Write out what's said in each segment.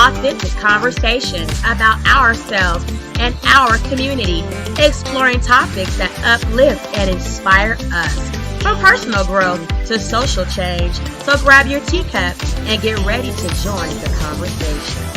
authentic conversations about ourselves and our community, exploring topics that uplift and inspire us. From personal growth to social change. So grab your teacup and get ready to join the conversation.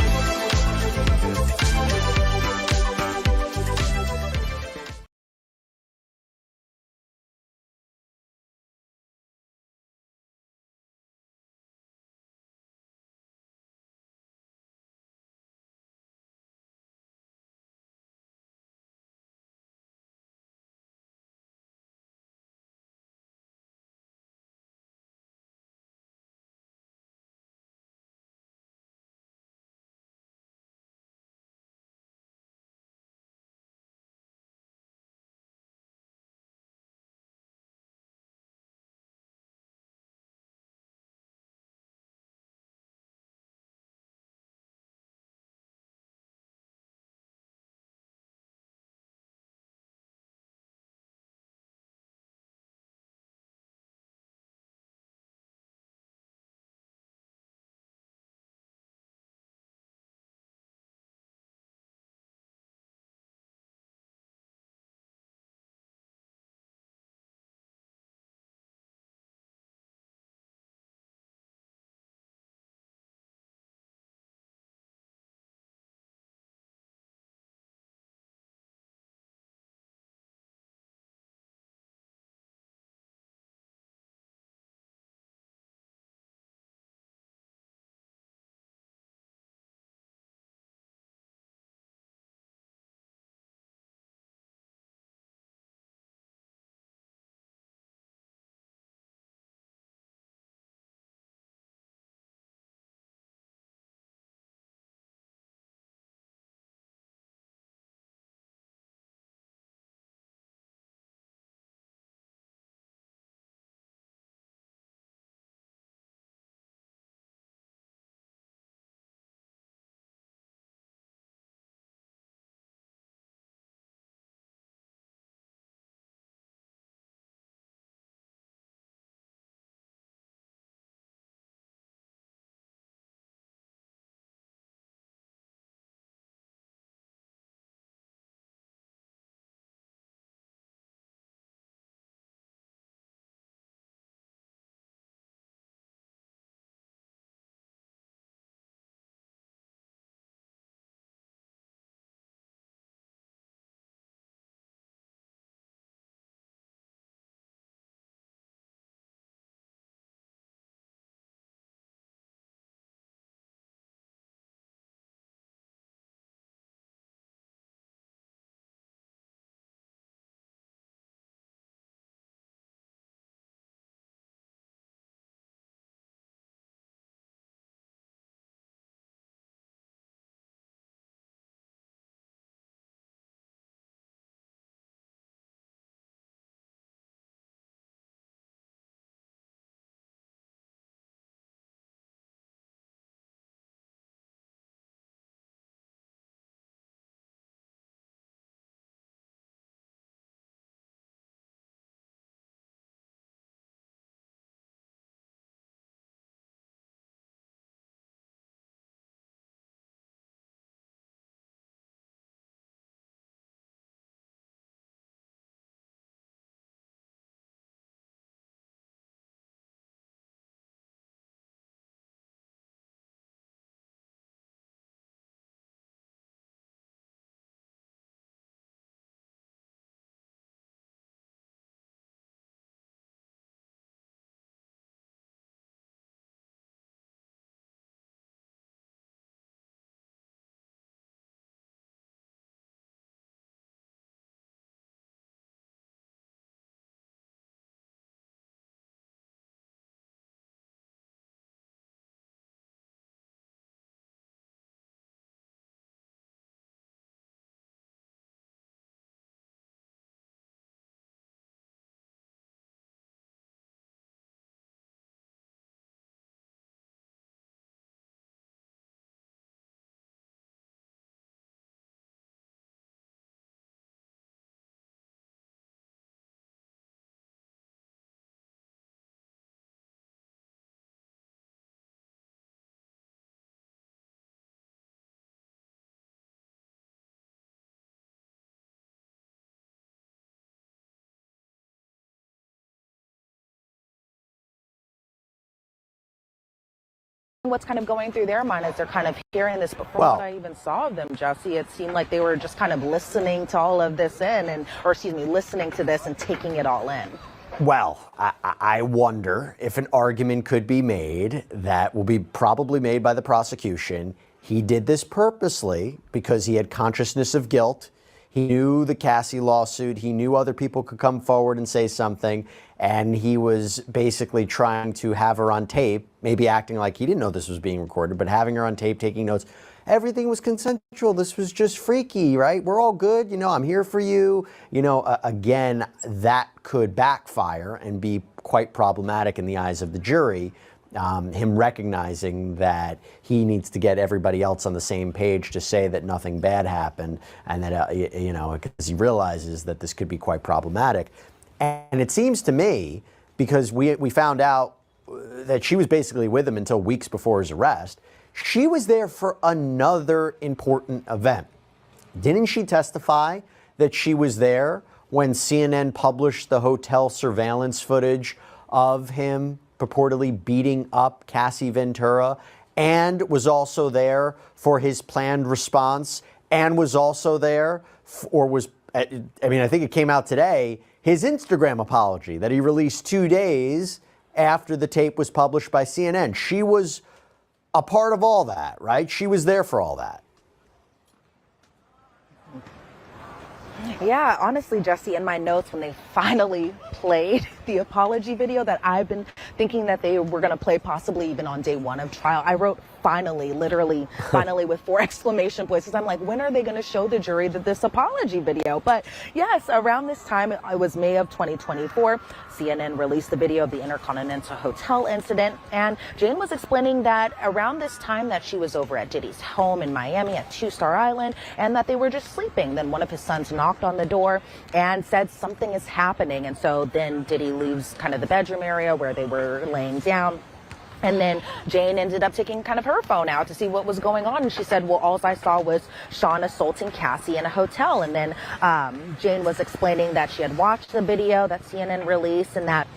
what's kind of going through their mind as they're kind of hearing this. Before what I even saw of them, Jesse, it seemed like they were just kind of listening to all of this listening to this and taking it all in. Well, I wonder if an argument could be made that will be probably made by the prosecution. He did this purposely because he had consciousness of guilt. He knew the Cassie lawsuit. He knew other people could come forward and say something. And he was basically trying to have her on tape, maybe acting like he didn't know this was being recorded, but having her on tape, taking notes. Everything was consensual. This was just freaky, right? We're all good. You know, I'm here for you. You know, again, that could backfire and be quite problematic in the eyes of the jury. Him recognizing that he needs to get everybody else on the same page to say that nothing bad happened, and that, you know, because he realizes that this could be quite problematic. And it seems to me, because we found out that she was basically with him until weeks before his arrest, she was there for another important event. Didn't she testify that she was there when CNN published the hotel surveillance footage of him purportedly beating up Cassie Ventura, and was also there for his planned response, and was also there, I think it came out today, his Instagram apology that he released 2 days after the tape was published by CNN. She was a part of all that, right? She was there for all that. Yeah, honestly, Jesse, in my notes, when they finally played the apology video that I've been thinking that they were going to play possibly even on day one of trial, I wrote finally, literally finally with 4 exclamation points. I'm like, when are they going to show the jury this apology video? But yes, around this time, it was May of 2024, CNN released the video of the Intercontinental Hotel incident. And Jane was explaining that around this time that she was over at Diddy's home in Miami at 2-Star Island, and that they were just sleeping. Then one of his sons knocked on the door and said something is happening. And so then Diddy leaves kind of the bedroom area where they were laying down. And then Jane ended up taking kind of her phone out to see what was going on. And she said, well, all I saw was Sean assaulting Cassie in a hotel. And then Jane was explaining that she had watched the video that CNN released, and that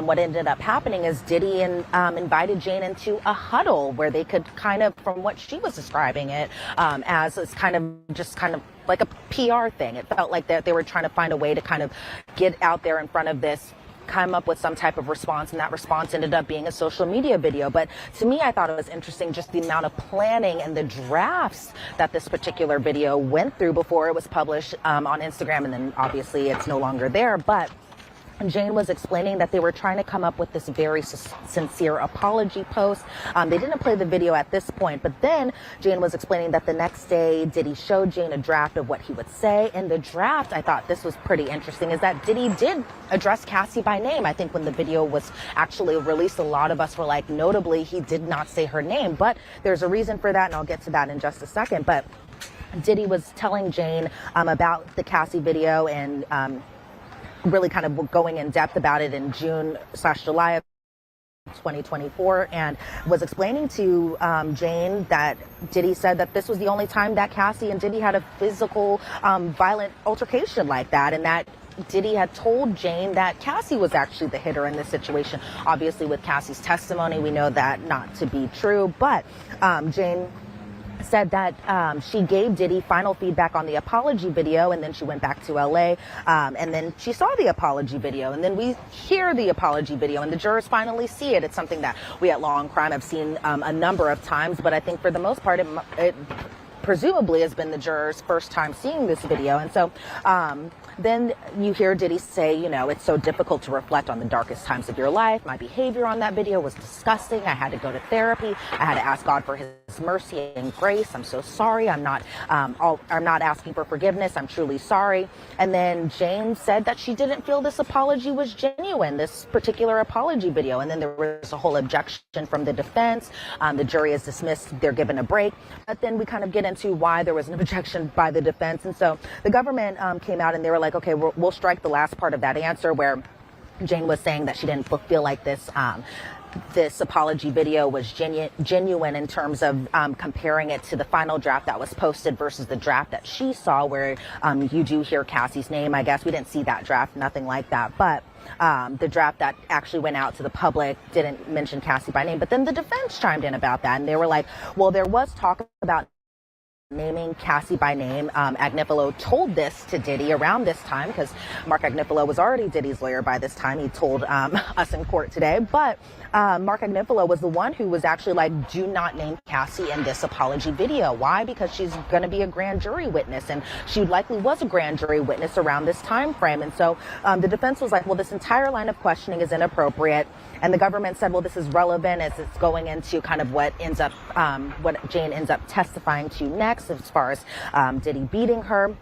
what ended up happening is Diddy invited Jane into a huddle where they could kind of, from what she was describing it, as it's kind of like a PR thing. It felt like that they were trying to find a way to kind of get out there in front of this, come up with some type of response, and that response ended up being a social media video. But to me, I thought it was interesting just the amount of planning and the drafts that this particular video went through before it was published on Instagram, and then obviously it's no longer there. But Jane was explaining that they were trying to come up with this very sincere apology post. They didn't play the video at this point, but then Jane was explaining that the next day Diddy showed Jane a draft of what he would say. And the draft, I thought this was pretty interesting, is that Diddy did address Cassie by name. I think when the video was actually released, a lot of us were like, notably, he did not say her name. But there's a reason for that, and I'll get to that in just a second. But Diddy was telling Jane about the Cassie video, and really kind of going in depth about it in June/July of 2024, and was explaining to Jane that Diddy said that this was the only time that Cassie and Diddy had a physical violent altercation like that, and that Diddy had told Jane that Cassie was actually the hitter in this situation. Obviously, with Cassie's testimony, we know that not to be true, but Jane said that she gave Diddy final feedback on the apology video, and then she went back to LA, and then she saw the apology video, and then we hear the apology video, and the jurors finally see it. It's something that we at Law and Crime have seen a number of times, but I think for the most part, it presumably has been the jurors' first time seeing this video. And so then you hear Diddy say, you know, it's so difficult to reflect on the darkest times of your life. My behavior on that video was disgusting. I had to go to therapy. I had to ask God for his mercy and grace. I'm so sorry. I'm not asking for forgiveness. I'm truly sorry. And then Jane said that she didn't feel this apology was genuine, this particular apology video. And then there was a whole objection from the defense. The jury is dismissed. They're given a break. But then we kind of get into why there was an objection by the defense. And so the government came out and they were like, okay, we'll strike the last part of that answer where Jane was saying that she didn't feel like this this apology video was genuine in terms of comparing it to the final draft that was posted versus the draft that she saw, where you do hear Cassie's name. I guess we didn't see that draft, nothing like that, but the draft that actually went out to the public didn't mention Cassie by name. But then the defense chimed in about that, and they were like, well, there was talk about naming Cassie by name. Agnifilo told this to Diddy around this time, because Mark Agnifilo was already Diddy's lawyer by this time. He told us in court today, but Mark Agnifilo was the one who was actually like, do not name Cassie in this apology video. Why? Because she's going to be a grand jury witness, and she likely was a grand jury witness around this time frame. And so the defense was like, well, this entire line of questioning is inappropriate. And the government said, well, this is relevant as it's going into kind of what ends up, what Jane ends up testifying to next, as far as Diddy beating her.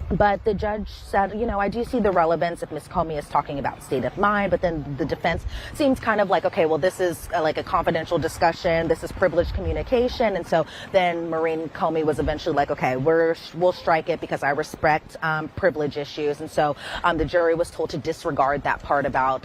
But the judge said, you know, I do see the relevance if Ms. Comey is talking about state of mind, but then the defense seems kind of like, okay, well, this is like a confidential discussion. This is privileged communication. And so then Maureen Comey was eventually like, okay, we'll strike it because I respect privilege issues. And so the jury was told to disregard that part about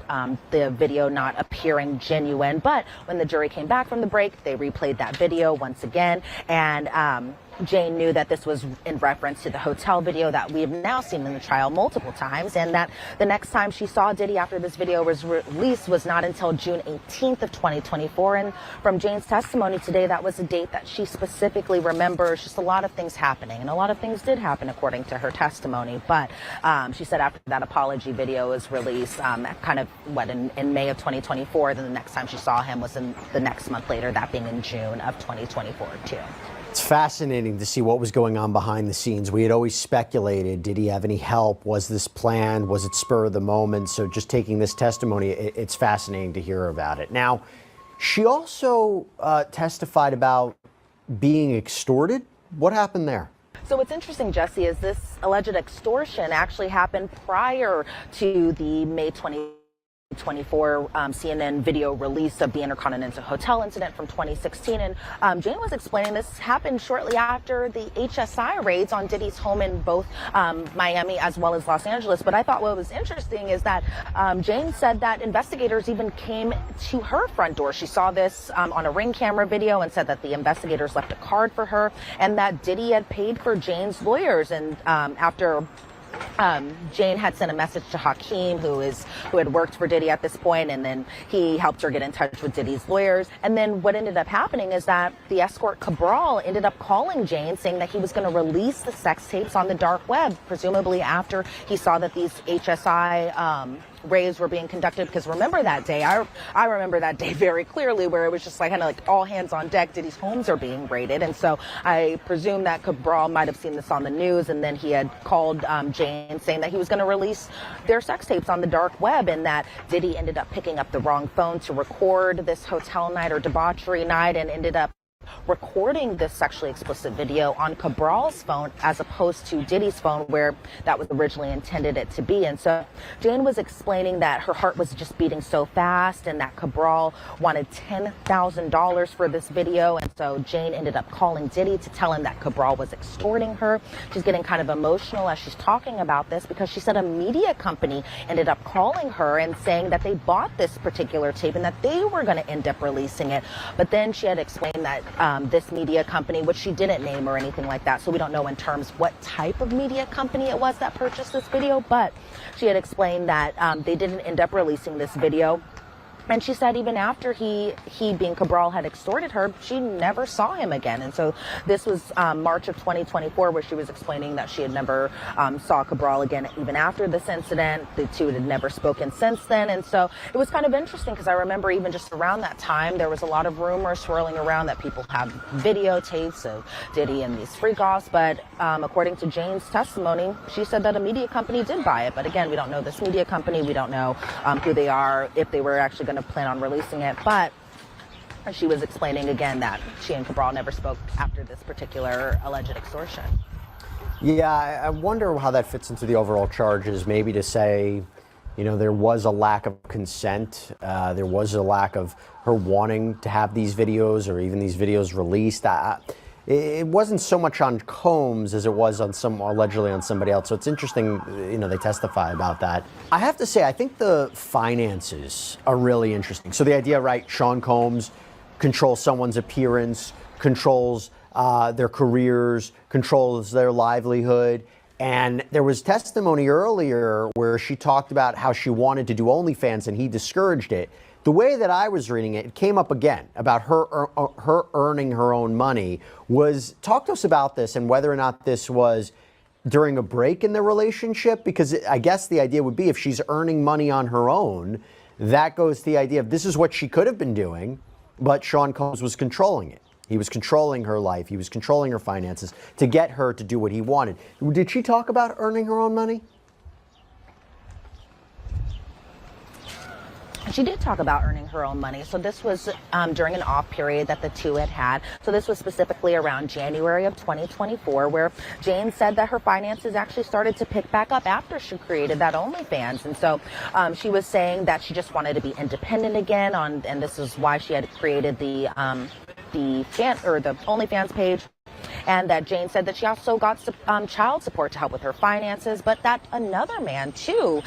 the video not appearing genuine. But when the jury came back from the break, they replayed that video once again. And Jane knew that this was in reference to the hotel video that we have now seen in the trial multiple times, and that the next time she saw Diddy after this video was released was not until June 18th of 2024. And from Jane's testimony today, that was a date that she specifically remembers. Just a lot of things happening, and a lot of things did happen according to her testimony. But she said after that apology video was released, kind of in May of 2024, then the next time she saw him was in the next month later, that being in June of 2024 too. It's fascinating to see what was going on behind the scenes. We had always speculated, did he have any help? Was this planned? Was it spur of the moment? So just taking this testimony, it's fascinating to hear about it. Now, she also testified about being extorted. What happened there? So what's interesting, Jesse, is this alleged extortion actually happened prior to the May 2024 CNN video release of the Intercontinental Hotel incident from 2016. And Jane was explaining this happened shortly after the HSI raids on Diddy's home in both Miami as well as Los Angeles. But I thought what was interesting is that Jane said that investigators even came to her front door. She saw this on a Ring camera video and said that the investigators left a card for her and that Diddy had paid for Jane's lawyers. And after Jane had sent a message to Hakeem, who had worked for Diddy at this point, and then he helped her get in touch with Diddy's lawyers. And then what ended up happening is that the escort Cabral ended up calling Jane, saying that he was going to release the sex tapes on the dark web, presumably after he saw that these HSI raids were being conducted. Because remember that day, I remember that day very clearly, where it was just like kind of like all hands on deck. Diddy's homes are being raided, and so I presume that Cabral might have seen this on the news, and then he had called Jane saying that he was going to release their sex tapes on the dark web, and that Diddy ended up picking up the wrong phone to record this hotel night or debauchery night, and ended up recording this sexually explicit video on Cabral's phone as opposed to Diddy's phone, where that was originally intended it to be. And so Jane was explaining that her heart was just beating so fast, and that Cabral wanted $10,000 for this video. And so Jane ended up calling Diddy to tell him that Cabral was extorting her. She's getting kind of emotional as she's talking about this, because she said a media company ended up calling her and saying that they bought this particular tape and that they were going to end up releasing it. But then she had explained that this media company, which she didn't name or anything like that, so we don't know in terms what type of media company it was that purchased this video, but she had explained that they didn't end up releasing this video. And she said even after he being Cabral had extorted her, she never saw him again. And so this was March of 2024, where she was explaining that she had never saw Cabral again even after this incident. The two had never spoken since then. And so it was kind of interesting, because I remember even just around that time, there was a lot of rumors swirling around that people have videotapes of Diddy and these freak-offs. But according to Jane's testimony, she said that a media company did buy it. But again, we don't know this media company. We don't know who they are, if they were actually going to plan on releasing it. But she was explaining again that she and Cabral never spoke after this particular alleged extortion. Yeah, I wonder how that fits into the overall charges, maybe to say, you know, there was a lack of consent, there was a lack of her wanting to have these videos or even these videos released. it wasn't so much on Combs as it was on allegedly on somebody else. So it's interesting, they testify about that. I have to say, I think the finances are really interesting. So the idea, right, Sean Combs controls someone's appearance, controls their careers, controls their livelihood. And there was testimony earlier where she talked about how she wanted to do OnlyFans and he discouraged it. The way that I was reading it, it came up again about her earning her own money. Talk to us about this and whether or not this was during a break in the relationship, because I guess the idea would be if she's earning money on her own, that goes to the idea of this is what she could have been doing, but Sean Combs was controlling it. He was controlling her life. He was controlling her finances to get her to do what he wanted. Did she talk about earning her own money? She did talk about earning her own money. So this was during an off period that the two had. So this was specifically around January of 2024, where Jane said that her finances actually started to pick back up after she created that OnlyFans. And so she was saying that she just wanted to be independent again and this is why she had created the OnlyFans page. And that Jane said that she also got child support to help with her finances, but that another man too,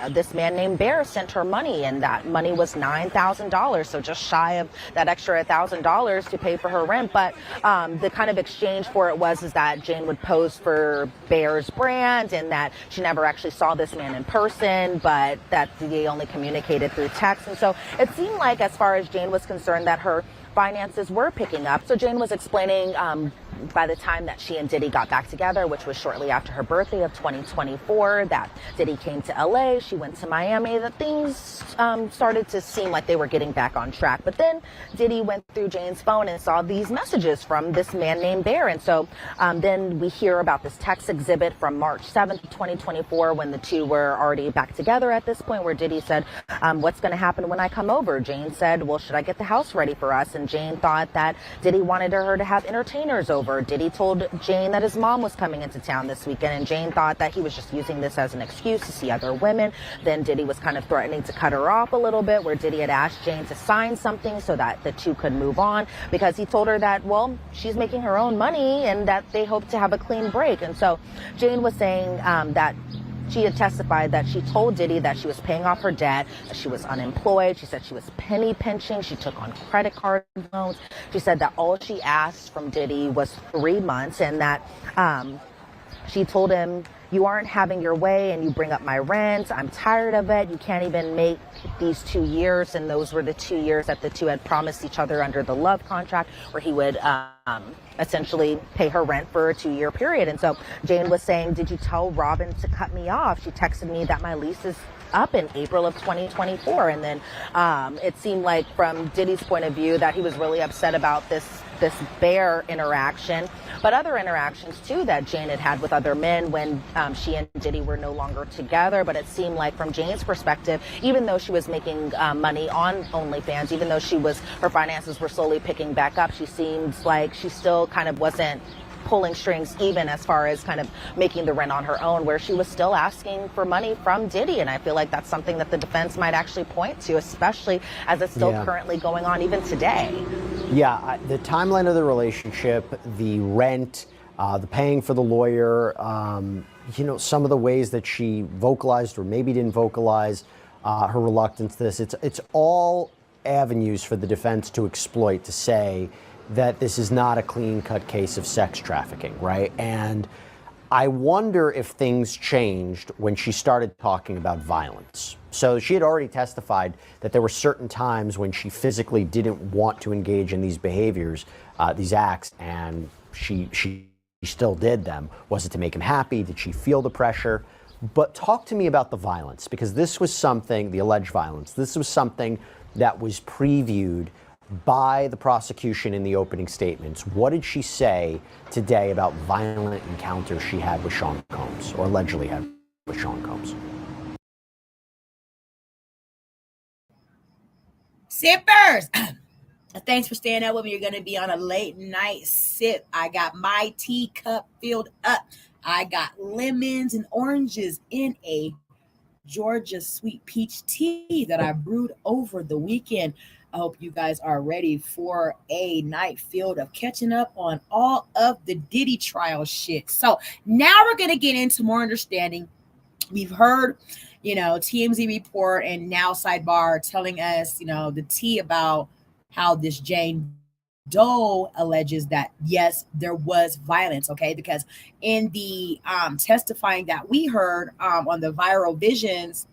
this man named Bear, sent her money, and that money was $9,000, so just shy of that extra $1,000 to pay for her rent. But the kind of exchange for it is that Jane would pose for Bear's brand, and that she never actually saw this man in person, but that they only communicated through text. And so it seemed like, as far as Jane was concerned, that her finances were picking up. So Jane was explaining by the time that she and Diddy got back together, which was shortly after her birthday of 2024, that Diddy came to LA, she went to Miami, that things started to seem like they were getting back on track. But then Diddy went through Jane's phone and saw these messages from this man named Bear. And so then we hear about this text exhibit from March 7th, 2024, when the two were already back together at this point, where Diddy said, what's going to happen when I come over? Jane said, well, should I get the house ready for us? And Jane thought that Diddy wanted her to have entertainers over. Diddy told Jane that his mom was coming into town this weekend, and Jane thought that he was just using this as an excuse to see other women. Then Diddy was kind of threatening to cut her off a little bit, where Diddy had asked Jane to sign something so that the two could move on, because he told her that, well, she's making her own money and that they hope to have a clean break. And so Jane was saying that she had testified that she told Diddy that she was paying off her debt, that she was unemployed. She said she was penny pinching. She took on credit card loans. She said that all she asked from Diddy was 3 months, and that she told him, you aren't having your way and you bring up my rent. I'm tired of it. You can't even make these 2 years. And those were the 2 years that the two had promised each other under the love contract, where he would essentially pay her rent for a 2-year period. And so Jane was saying, did you tell Robin to cut me off? She texted me that my lease is up in April of 2024. And then it seemed like, from Diddy's point of view, that he was really upset about this Bear interaction, but other interactions too that Jane had had with other men when she and Diddy were no longer together. But it seemed like, from Jane's perspective, even though she was making money on OnlyFans, even though her finances were slowly picking back up, she seems like she still kind of wasn't pulling strings, even as far as kind of making the rent on her own, where she was still asking for money from Diddy. And I feel like that's something that the defense might actually point to, especially as it's still currently going on even today. Yeah, the timeline of the relationship, the rent, the paying for the lawyer, some of the ways that she vocalized or maybe didn't vocalize her reluctance to this, it's all avenues for the defense to exploit, to say that this is not a clean-cut case of sex trafficking, right? And I wonder if things changed when she started talking about violence. So she had already testified that there were certain times when she physically didn't want to engage in these behaviors, these acts, and she still did them. Was it to make him happy? Did she feel the pressure? But talk to me about the violence, because this was something, the alleged violence, this was something that was previewed by the prosecution in the opening statements. What did she say today about violent encounters she had with Sean Combs, or allegedly had with Sean Combs? Sippers, thanks for staying up with me. You're going to be on a late night sip. I got my teacup filled up. I got lemons and oranges in a Georgia sweet peach tea that I brewed over the weekend. I hope you guys are ready for a night filled of catching up on all of the Diddy trial shit. So now we're going to get into more understanding. We've heard, TMZ report and now Sidebar telling us, the tea about how this Jane Doe alleges that yes, there was violence. Okay, because in the testifying that we heard on the viral visions,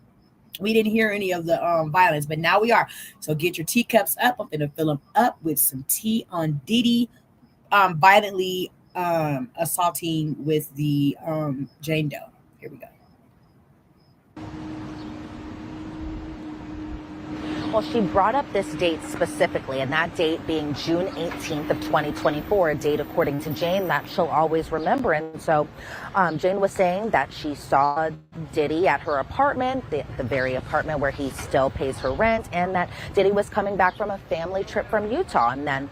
we didn't hear any of the violence, but now we are. So get your teacups up. I'm gonna fill them up with some tea on Diddy violently assaulting with the Jane Doe. Here we go. Well, she brought up this date specifically, and that date being June 18th of 2024, a date, according to Jane, that she'll always remember. And so Jane was saying that she saw Diddy at her apartment, the very apartment where he still pays her rent, and that Diddy was coming back from a family trip from Utah. And then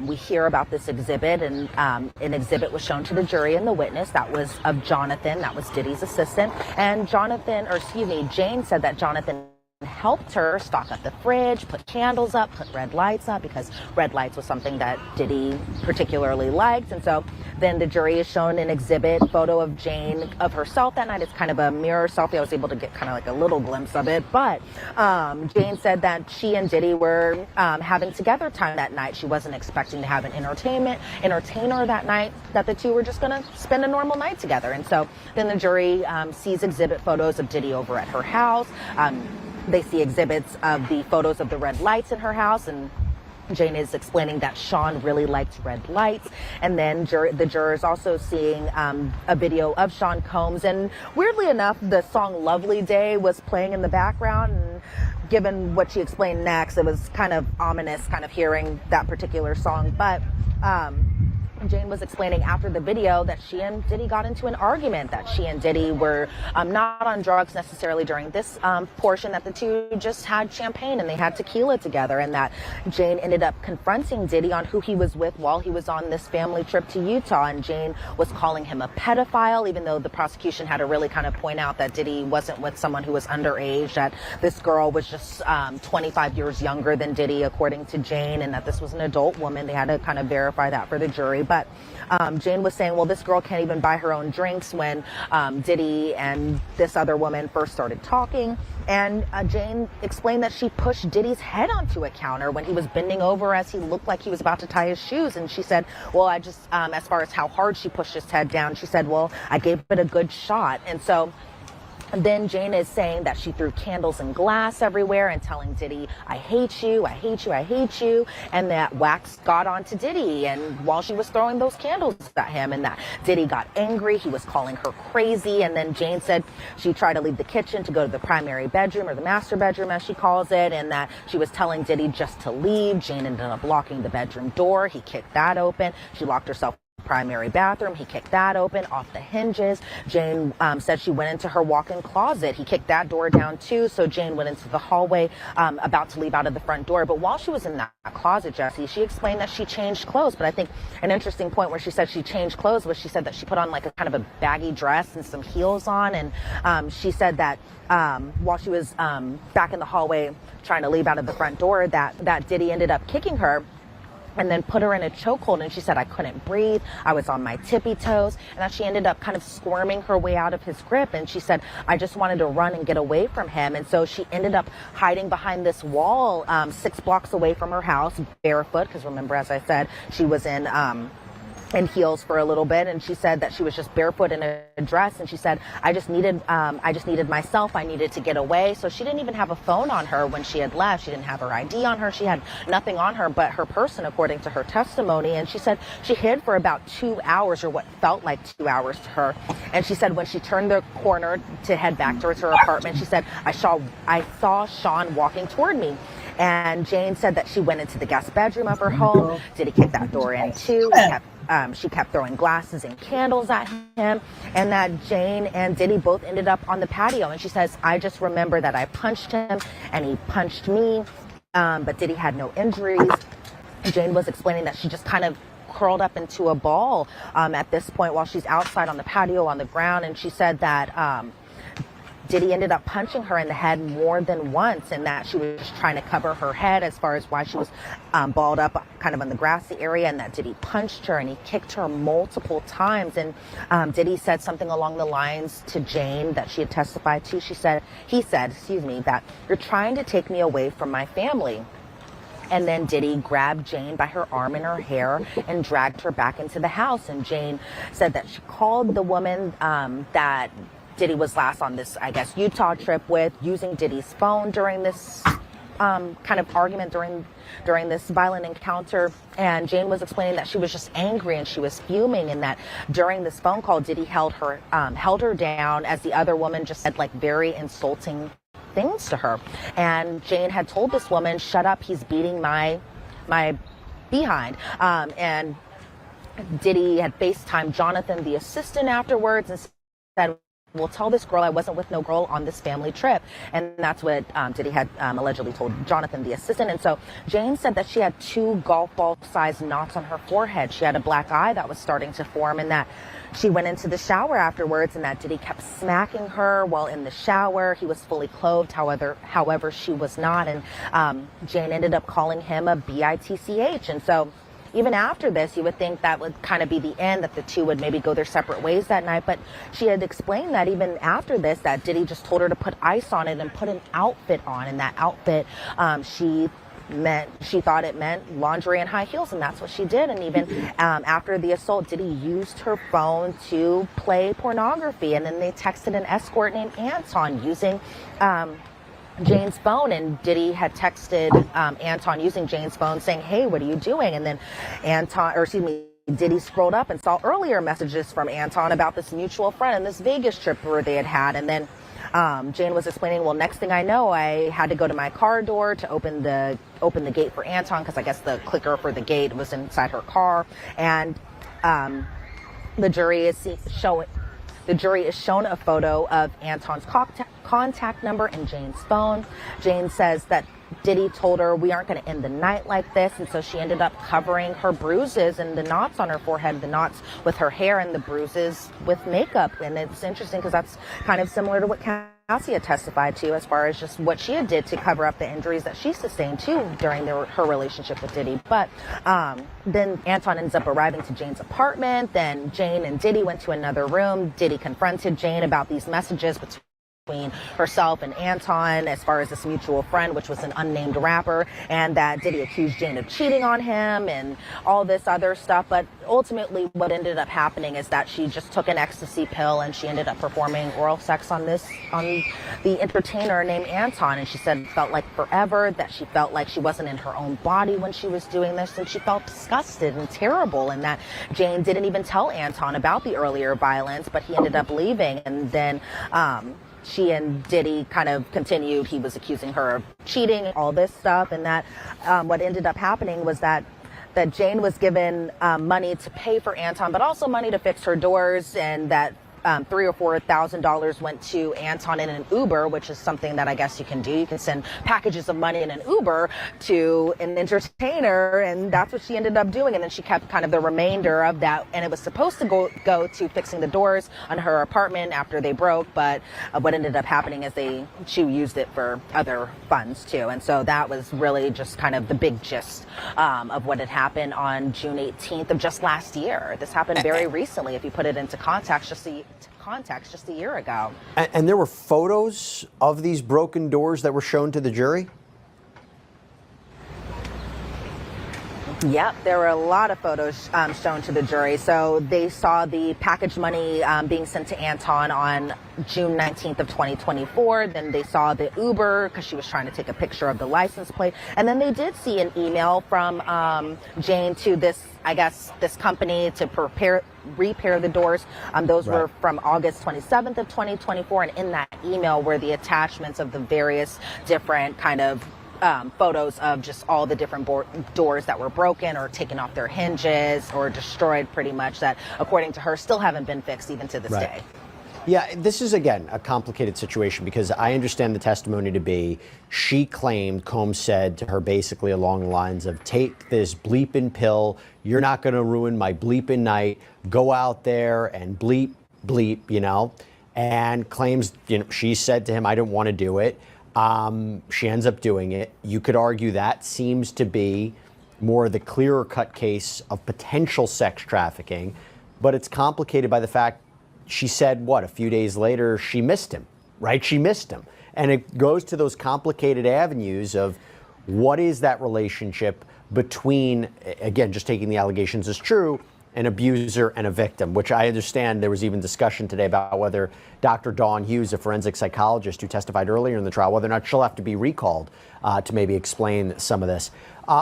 we hear about this exhibit, and an exhibit was shown to the jury and the witness. That was of Jonathan, that was Diddy's assistant. And Jane said that Jonathan helped her stock up the fridge, put candles up, put red lights up, because red lights was something that Diddy particularly liked. And so then the jury is shown an exhibit photo of Jane, of herself that night. It's kind of a mirror selfie. I was able to get kind of like a little glimpse of it. But Jane said that she and Diddy were having together time that night. She wasn't expecting to have an entertainer that night, that the two were just going to spend a normal night together. And so then the jury sees exhibit photos of Diddy over at her house. They see exhibits of the photos of the red lights in her house, and Jane is explaining that Sean really liked red lights. And then the jurors also seeing a video of Sean Combs. And weirdly enough, the song Lovely Day was playing in the background. And given what she explained next, it was kind of ominous kind of hearing that particular song. But Jane was explaining after the video that she and Diddy got into an argument, that she and Diddy were not on drugs necessarily during this portion, that the two just had champagne and they had tequila together, and that Jane ended up confronting Diddy on who he was with while he was on this family trip to Utah. And Jane was calling him a pedophile, even though the prosecution had to really kind of point out that Diddy wasn't with someone who was underage, that this girl was just 25 years younger than Diddy, according to Jane, and that this was an adult woman. They had to kind of verify that for the jury. But Jane was saying, well, this girl can't even buy her own drinks, when Diddy and this other woman first started talking. And Jane explained that she pushed Diddy's head onto a counter when he was bending over as he looked like he was about to tie his shoes. And she said, well, I just, as far as how hard she pushed his head down, she said, well, I gave it a good shot. And so then Jane is saying that she threw candles and glass everywhere and telling Diddy, I hate you, I hate you, I hate you. And that wax got onto Diddy, and while she was throwing those candles at him, and that Diddy got angry. He was calling her crazy. And then Jane said she tried to leave the kitchen to go to the primary bedroom, or the master bedroom as she calls it, and that she was telling Diddy just to leave. Jane ended up locking the bedroom door. He kicked that open. She locked herself primary bathroom. He kicked that open off the hinges. Jane said she went into her walk-in closet. He kicked that door down too. So Jane went into the hallway, about to leave out of the front door. But while she was in that closet, Jesse, she explained that she changed clothes. But I think an interesting point where she said she changed clothes was she said that she put on like a kind of a baggy dress and some heels on. And she said that while she was back in the hallway trying to leave out of the front door, that Diddy ended up kicking her and then put her in a chokehold. And she said, I couldn't breathe. I was on my tippy toes. And that she ended up kind of squirming her way out of his grip. And she said, I just wanted to run and get away from him. And so she ended up hiding behind this wall 6 blocks away from her house, barefoot. Because remember, as I said, she was in heels for a little bit, and she said that she was just barefoot in a dress, and she said, I just needed myself. I needed to get away. So she didn't even have a phone on her when she had left. She didn't have her ID on her. She had nothing on her but her person, according to her testimony. And she said she hid for about 2 hours, or what felt like 2 hours to her. And she said when she turned the corner to head back towards her apartment, she said, I saw Sean walking toward me. And Jane said that she went into the guest bedroom of her home. Did he kick that door in too? She kept throwing glasses and candles at him, and that Jane and Diddy both ended up on the patio. And she says, I just remember that I punched him and he punched me, but Diddy had no injuries. Jane was explaining that she just kind of curled up into a ball at this point while she's outside on the patio on the ground. And she said that Diddy ended up punching her in the head more than once, and that she was just trying to cover her head as far as why she was balled up kind of in the grassy area, and that Diddy punched her and he kicked her multiple times. And Diddy said something along the lines to Jane that she had testified to. He said, that you're trying to take me away from my family. And then Diddy grabbed Jane by her arm and her hair and dragged her back into the house. And Jane said that she called the woman that Diddy was last on this, I guess, Utah trip with, using Diddy's phone during this kind of argument, during this violent encounter. And Jane was explaining that she was just angry and she was fuming, and that during this phone call, Diddy held her down as the other woman just said like very insulting things to her. And Jane had told this woman, "Shut up, he's beating my behind." And Diddy had FaceTimed Jonathan, the assistant, afterwards and said, "Well, tell this girl I wasn't with no girl on this family trip." And that's what Diddy had allegedly told Jonathan, the assistant. And so Jane said that she had 2 golf ball sized knots on her forehead. She had a black eye that was starting to form, and that she went into the shower afterwards, and that Diddy kept smacking her while in the shower. He was fully clothed, however, she was not. And Jane ended up calling him a bitch. And so even after this, you would think that would kind of be the end, that the two would maybe go their separate ways that night. But she had explained that even after this, that Diddy just told her to put ice on it and put an outfit on. And that outfit, she thought it meant lingerie and high heels, and that's what she did. And even after the assault, Diddy used her phone to play pornography. And then they texted an escort named Anton using Jane's phone, and Diddy had texted Anton using Jane's phone saying, "Hey, what are you doing?" And then Diddy scrolled up and saw earlier messages from Anton about this mutual friend and this Vegas trip where they had had. And then Jane was explaining, "Well, next thing I know, I had to go to my car door to open the gate for Anton, because I guess the clicker for the gate was inside her car." And the jury is shown a photo of Anton's contact number in Jane's phone. Jane says that Diddy told her, "We aren't going to end the night like this." And so she ended up covering her bruises and the knots on her forehead, the knots with her hair and the bruises with makeup. And it's interesting because that's kind of similar to what Cassie had testified to, as far as just what she had did to cover up the injuries that she sustained too during her relationship with Diddy. But then Anton ends up arriving to Jane's apartment. Then Jane and Diddy went to another room. Diddy confronted Jane about these messages between herself and Anton, as far as this mutual friend, which was an unnamed rapper, and that Diddy accused Jane of cheating on him and all this other stuff. But ultimately what ended up happening is that she just took an ecstasy pill, and she ended up performing oral sex on the entertainer named Anton. And she said it felt like forever, that she felt like she wasn't in her own body when she was doing this, and she felt disgusted and terrible, and that Jane didn't even tell Anton about the earlier violence, but he ended up leaving. And then she and Diddy kind of continued. He was accusing her of cheating, all this stuff. And that what ended up happening was that Jane was given money to pay for Anton, but also money to fix her doors, and that $3,000 or $4,000 went to Anton in an Uber, which is something that I guess you can do. You can send packages of money in an Uber to an entertainer, and that's what she ended up doing. And then she kept kind of the remainder of that, and it was supposed to go to fixing the doors on her apartment after they broke, but what ended up happening is she used it for other funds too. And so that was really just kind of the big gist of what had happened on June 18th of just last year. This happened very recently, if you put it into context, just a year ago. And there were photos of these broken doors that were shown to the jury? Yep, there were a lot of photos shown to the jury. So they saw the package money being sent to Anton on June 19th of 2024. Then they saw the Uber because she was trying to take a picture of the license plate. And then they did see an email from Jane to this company to repair the doors. Those were from August 27th of 2024. And in that email were the attachments of the various different kind of photos of just all the different doors that were broken or taken off their hinges or destroyed, pretty much, that according to her still haven't been fixed even to this day. Yeah, this is, again, a complicated situation, because I understand the testimony to be, she claimed, Combs said to her basically along the lines of, "Take this bleeping pill, you're not going to ruin my bleeping night, go out there and bleep, bleep," you know? and claims, she said to him, I didn't want to do it. She ends up doing it. You could argue that seems to be more the clearer cut case of potential sex trafficking, but it's complicated by the fact she said, a few days later, she missed him, right? She missed him. And it goes to those complicated avenues of what is that relationship between, again, just taking the allegations as true, an abuser and a victim, which I understand there was even discussion today about whether Dr. Dawn Hughes, a forensic psychologist who testified earlier in the trial, whether or not she'll have to be recalled to maybe explain some of this.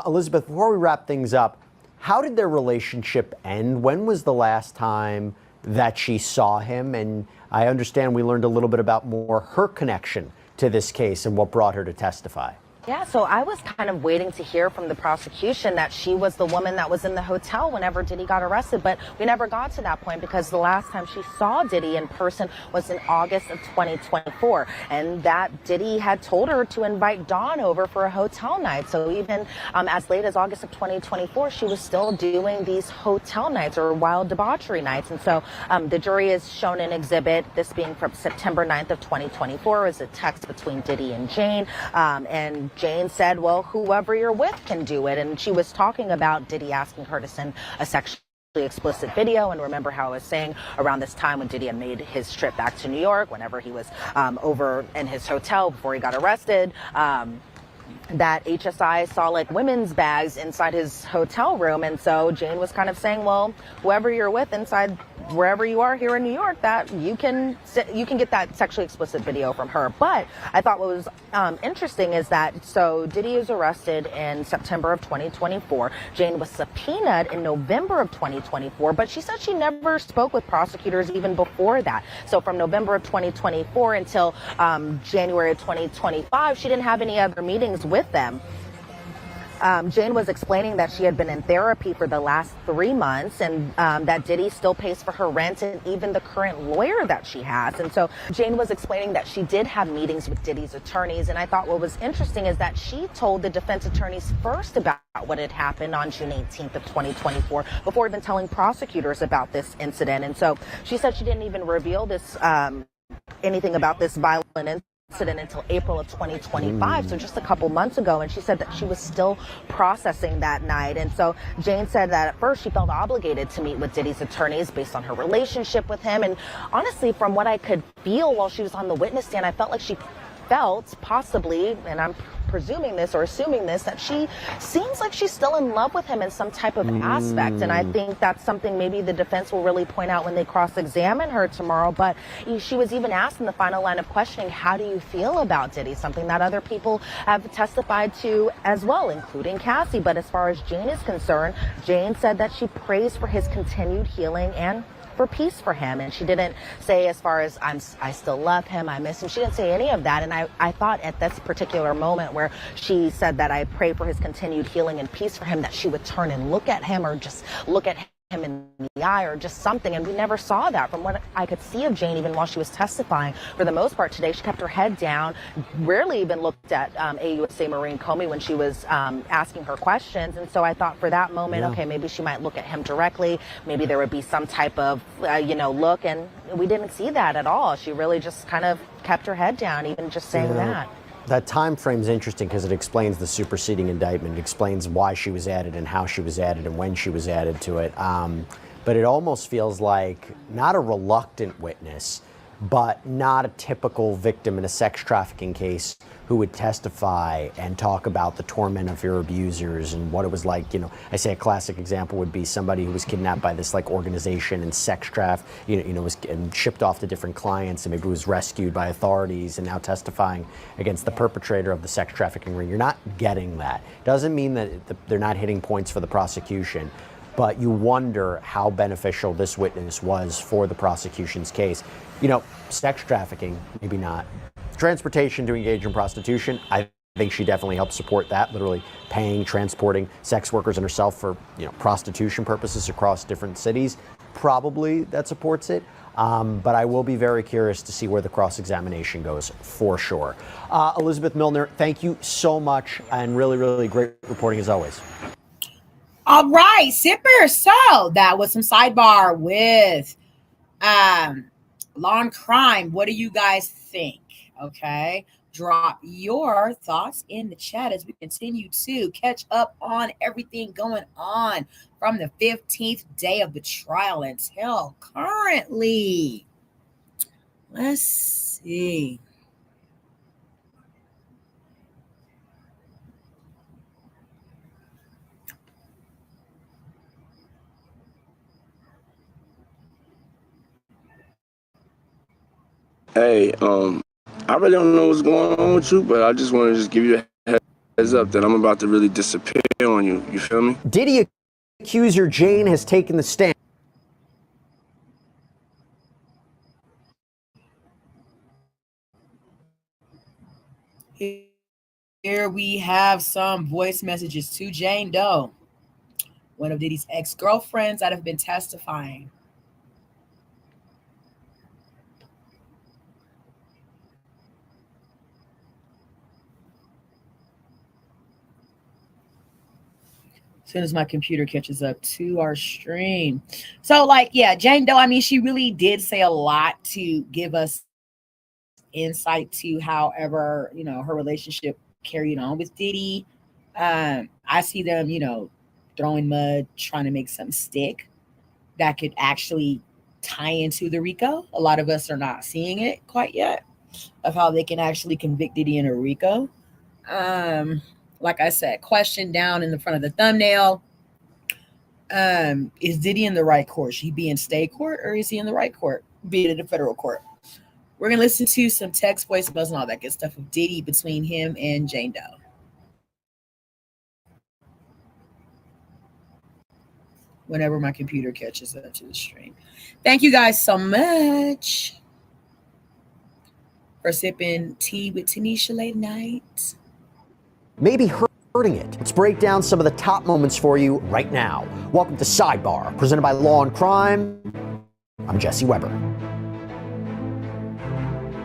Elizabeth, before we wrap things up, how did their relationship end? When was the last time that she saw him? And I understand we learned a little bit about more her connection to this case and what brought her to testify. Yeah, so I was kind of waiting to hear from the prosecution that she was the woman that was in the hotel whenever Diddy got arrested, but we never got to that point because the last time she saw Diddy in person was in August of 2024, and that Diddy had told her to invite Dawn over for a hotel night. So even as late as August of 2024, she was still doing these hotel nights or wild debauchery nights. And so the jury is shown an exhibit, this being from September 9th of 2024, is a text between Diddy and Jane, and Jane said, well, whoever you're with can do it. And she was talking about Diddy asking her to send a sexually explicit video. And remember how I was saying around this time when Diddy had made his trip back to New York, whenever he was over in his hotel before he got arrested, that HSI saw like women's bags inside his hotel room. And so Jane was kind of saying, well, whoever you're with inside wherever you are here in New York, that you can get that sexually explicit video from her. But I thought what was interesting is that, so Diddy is arrested in September of 2024. Jane was subpoenaed in November of 2024, but she said she never spoke with prosecutors even before that. So from November of 2024 until January of 2025, she didn't have any other meetings with them. Jane was explaining that she had been in therapy for the last 3 months, and that Diddy still pays for her rent and even the current lawyer that she has. And so Jane was explaining that she did have meetings with Diddy's attorneys. And I thought what was interesting is that she told the defense attorneys first about what had happened on June 18th of 2024 before even telling prosecutors about this incident. And so she said she didn't even reveal this anything about this violent incident until April of 2025, so just a couple months ago. And she said that she was still processing that night. And so Jane said that at first she felt obligated to meet with Diddy's attorneys based on her relationship with him. And honestly, from what I could feel while she was on the witness stand, I felt like she felt possibly, and I'm presuming this or assuming this, that she seems like she's still in love with him in some type of aspect. And I think that's something maybe the defense will really point out when they cross-examine her tomorrow. But she was even asked in the final line of questioning, how do you feel about Diddy? Something that other people have testified to as well, including Cassie. But as far as Jane is concerned, Jane said that she prays for his continued healing and for peace for him. And she didn't say as far as I still love him, I miss him. She didn't say any of that. And I thought at this particular moment where she said that I pray for his continued healing and peace for him, that she would turn and look at him or just look at him in the eye or just something. And we never saw that from what I could see of Jane, even while she was testifying. For the most part today, she kept her head down, rarely even looked at AUSA Maureen Comey when she was asking her questions. And so I thought for that moment, okay, maybe she might look at him directly. Maybe there would be some type of, look. And we didn't see that at all. She really just kind of kept her head down, even just saying that. That time frame is interesting because it explains the superseding indictment. It explains why she was added and how she was added and when she was added to it. But it almost feels like not a reluctant witness, but not a typical victim in a sex trafficking case who would testify and talk about the torment of your abusers and what it was like. I say a classic example would be somebody who was kidnapped by this organization and sex traffic, was and shipped off to different clients, and maybe was rescued by authorities and now testifying against the perpetrator of the sex trafficking ring. You're not getting that. Doesn't mean that they're not hitting points for the prosecution, but you wonder how beneficial this witness was for the prosecution's case. Sex trafficking, maybe not. Transportation to engage in prostitution, I think she definitely helped support that, literally paying, transporting sex workers and herself for prostitution purposes across different cities. Probably that supports it. But I will be very curious to see where the cross-examination goes, for sure. Elizabeth Milner, thank you so much, and really, really great reporting as always. All right, Sipper. So that was some sidebar with Law and crime, what do you guys think? Okay. Drop your thoughts in the chat as we continue to catch up on everything going on from the 15th day of the trial until currently. Let's see. Hey, I really don't know what's going on with you, but I just want to just give you a heads up that I'm about to really disappear on you. You feel me? Diddy accuser Jane has taken the stand. Here we have some voice messages to Jane Doe, one of Diddy's ex-girlfriends that have been testifying. As soon as my computer catches up to our stream. So, like, yeah, Jane Doe, I mean, she really did say a lot to give us insight to however, you know, her relationship carried on with Diddy. I see them, you know, throwing mud, trying to make something stick that could actually tie into the RICO. A lot of us are not seeing it quite yet of how they can actually convict Diddy in a RICO. Like I said, question down in the front of the thumbnail. Is Diddy in the right court? Should he be in state court or is he in the right court, be it in a federal court? We're going to listen to some text, voicemails, and all that good stuff of Diddy between him and Jane Doe. Whenever my computer catches up to the stream. Thank you guys so much for sipping tea with Tanisha late night. Maybe hurting it. Let's break down some of the top moments for you right now. Welcome to Sidebar, presented by Law and Crime. I'm Jesse Weber.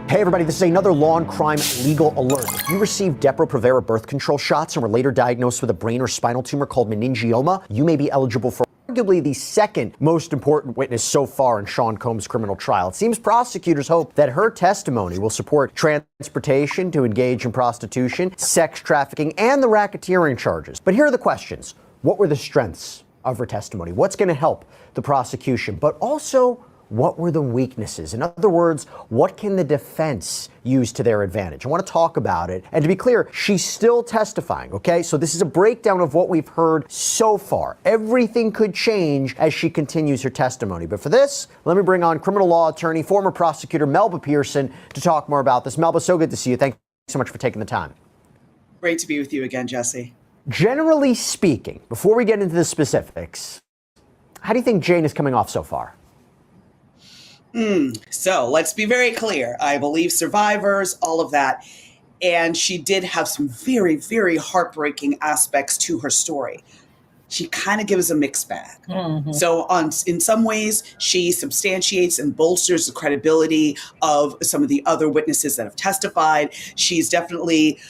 Hey everybody, this is another Law and Crime legal alert. If you received Depo-Provera birth control shots and were later diagnosed with a brain or spinal tumor called meningioma, you may be eligible for arguably the second most important witness so far in Sean Combs' criminal trial. It seems prosecutors hope that her testimony will support transportation to engage in prostitution, sex trafficking, and the racketeering charges. But here are the questions. What were the strengths of her testimony? What's going to help the prosecution? But also, what were the weaknesses? In other words, what can the defense use to their advantage? I want to talk about it. And to be clear, she's still testifying, okay? So this is a breakdown of what we've heard so far. Everything could change as she continues her testimony. But for this, let me bring on criminal law attorney, former prosecutor Melba Pearson to talk more about this. Melba, so good to see you. Thank you so much for taking the time. Great to be with you again, Jesse. Generally speaking, before we get into the specifics, how do you think Jane is coming off so far? So let's be very clear. I believe survivors, all of that. And she did have some very, very heartbreaking aspects to her story. She kind of gives a mixed bag. Mm-hmm. So in some ways, she substantiates and bolsters the credibility of some of the other witnesses that have testified. She's definitely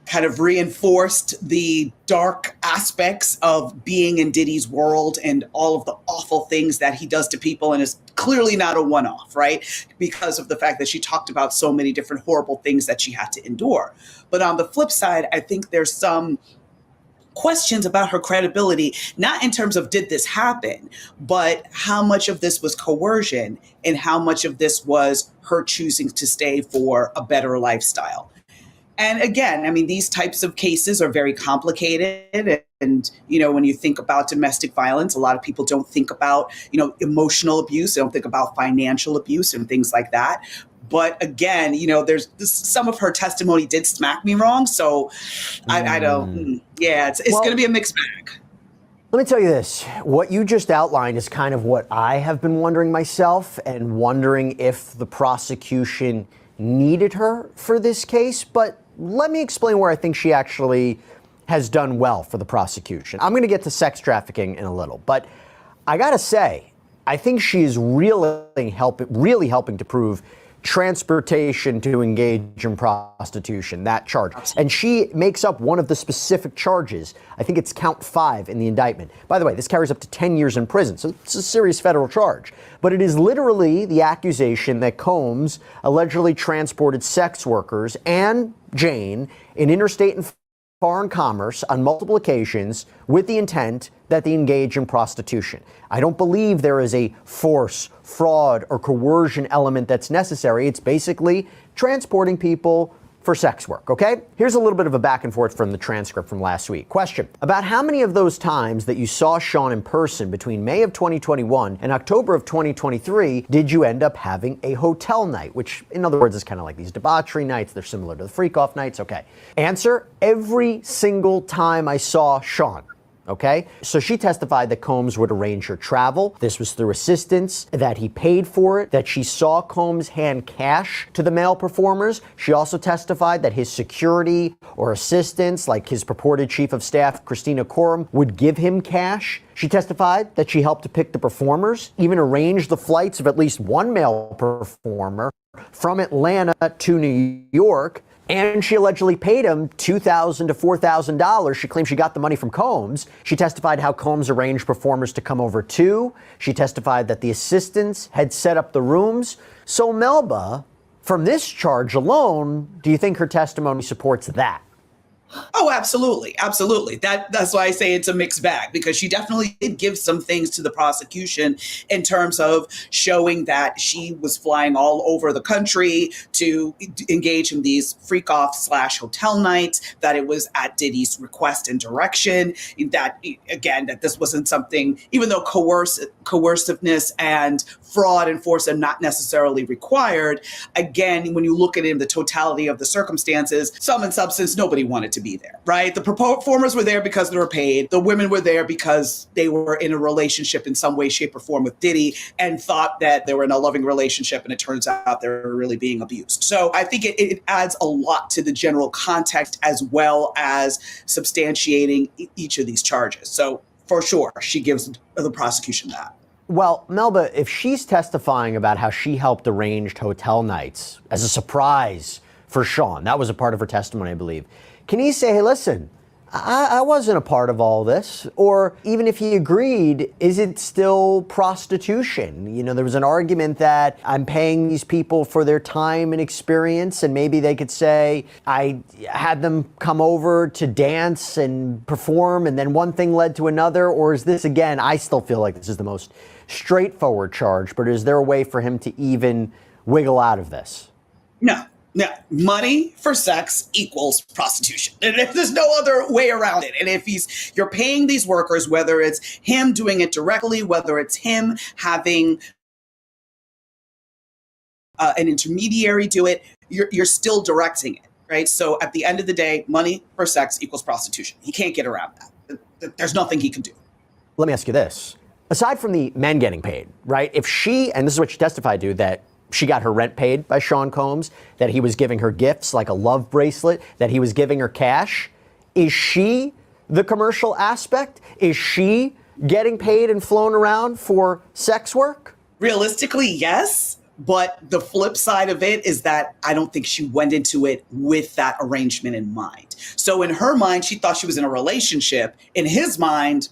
kind of reinforced the dark aspects of being in Diddy's world and all of the awful things that he does to people, and is clearly not a one-off, right? Because of the fact that she talked about so many different horrible things that she had to endure. But on the flip side, I think there's some questions about her credibility, not in terms of did this happen, but how much of this was coercion and how much of this was her choosing to stay for a better lifestyle. And again, I mean, these types of cases are very complicated. And, you know, when you think about domestic violence, a lot of people don't think about, you know, emotional abuse. They don't think about financial abuse and things like that. But again, you know, there's some of her testimony did smack me wrong. So I don't. Yeah, it's going to be a mixed bag. Let me tell you this. What you just outlined is kind of what I have been wondering myself, and wondering if the prosecution needed her for this case. But let me explain where I think she actually has done well for the prosecution. I'm going to get to sex trafficking in a little, but I got to say, I think she is really helping to prove transportation to engage in prostitution, that charge. And she makes up one of the specific charges. I think it's count 5 in the indictment. By the way, this carries up to 10 years in prison, so it's a serious federal charge. But it is literally the accusation that Combs allegedly transported sex workers and Jane in interstate and foreign commerce on multiple occasions with the intent that they engage in prostitution. I don't believe there is a force, fraud, or coercion element that's necessary. It's basically transporting people for sex work, okay? Here's a little bit of a back and forth from the transcript from last week. Question: about how many of those times that you saw Sean in person between May of 2021 and October of 2023 did you end up having a hotel night? Which, in other words, is kind of like these debauchery nights. They're similar to the freak-off nights, okay. Answer: every single time I saw Sean. Okay, so she testified that Combs would arrange her travel. This was through assistance, that he paid for it, that she saw Combs hand cash to the male performers. She also testified that his security or assistants, like his purported chief of staff, Christina Coram, would give him cash. She testified that she helped to pick the performers, even arrange the flights of at least one male performer from Atlanta to New York. And she allegedly paid him $2,000 to $4,000. She claims she got the money from Combs. She testified how Combs arranged performers to come over too. She testified that the assistants had set up the rooms. So Melba, from this charge alone, do you think her testimony supports that? Oh, absolutely. Absolutely. That's why I say it's a mixed bag, because she definitely did give some things to the prosecution in terms of showing that she was flying all over the country to engage in these freak off / hotel nights, that it was at Diddy's request and direction, that, again, that this wasn't something, even though coerciveness and fraud and force are not necessarily required. Again, when you look at it in the totality of the circumstances, sum and substance, nobody wanted to be there, right? The performers were there because they were paid. The women were there because they were in a relationship in some way, shape, or form with Diddy and thought that they were in a loving relationship, and it turns out they were really being abused. So I think it adds a lot to the general context as well as substantiating each of these charges. So for sure, she gives the prosecution that. Well, Melba, if she's testifying about how she helped arrange hotel nights as a surprise for Sean, that was a part of her testimony, I believe. Can he say, hey, listen, I wasn't a part of all this? Or even if he agreed, is it still prostitution? You know, there was an argument that I'm paying these people for their time and experience, and maybe they could say I had them come over to dance and perform, and then one thing led to another. Or is this, again, I still feel like this is the most straightforward charge, but is there a way for him to even wiggle out of this? No. Money for sex equals prostitution. And there's no other way around it. And if you're paying these workers, whether it's him doing it directly, whether it's him having an intermediary do it, you're still directing it, right? So at the end of the day, money for sex equals prostitution. He can't get around that. There's nothing he can do. Let me ask you this. Aside from the men getting paid, right? If she, and this is what she testified to, that she got her rent paid by Sean Combs, that he was giving her gifts like a love bracelet, that he was giving her cash. Is she the commercial aspect? Is she getting paid and flown around for sex work? Realistically, yes. But the flip side of it is that I don't think she went into it with that arrangement in mind. So in her mind, she thought she was in a relationship. In his mind,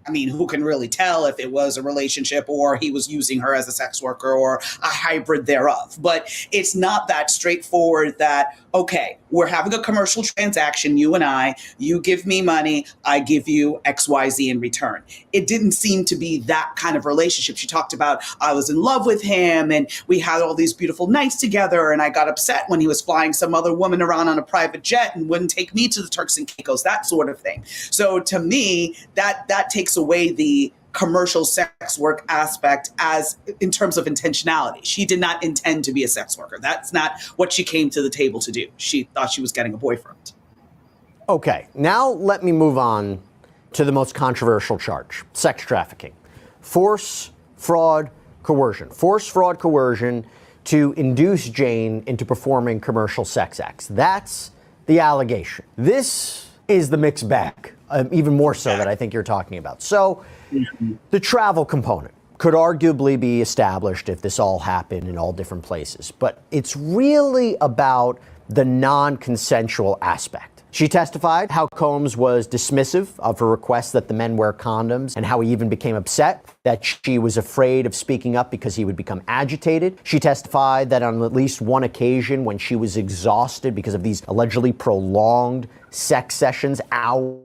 I mean, who can really tell if it was a relationship or he was using her as a sex worker or a hybrid thereof? But it's not that straightforward that, okay, we're having a commercial transaction, you and I, you give me money, I give you XYZ in return. It didn't seem to be that kind of relationship. She talked about, I was in love with him and we had all these beautiful nights together, and I got upset when he was flying some other woman around on a private jet and wouldn't take me to the Turks and Caicos, that sort of thing. So to me, that takes away the commercial sex work aspect as in terms of intentionality. She did not intend to be a sex worker. That's not what she came to the table to do. She thought she was getting a boyfriend. Okay, now let me move on to the most controversial charge, sex trafficking. Force, fraud, coercion. Force, fraud, coercion to induce Jane into performing commercial sex acts. That's the allegation. This is the mixed bag, even more so that I think you're talking about. So the travel component. could arguably be established if this all happened in all different places. But it's really about the non-consensual aspect. She testified how Combs was dismissive of her request that the men wear condoms and how he even became upset, that she was afraid of speaking up because he would become agitated. She testified that on at least one occasion when she was exhausted because of these allegedly prolonged sex sessions, hours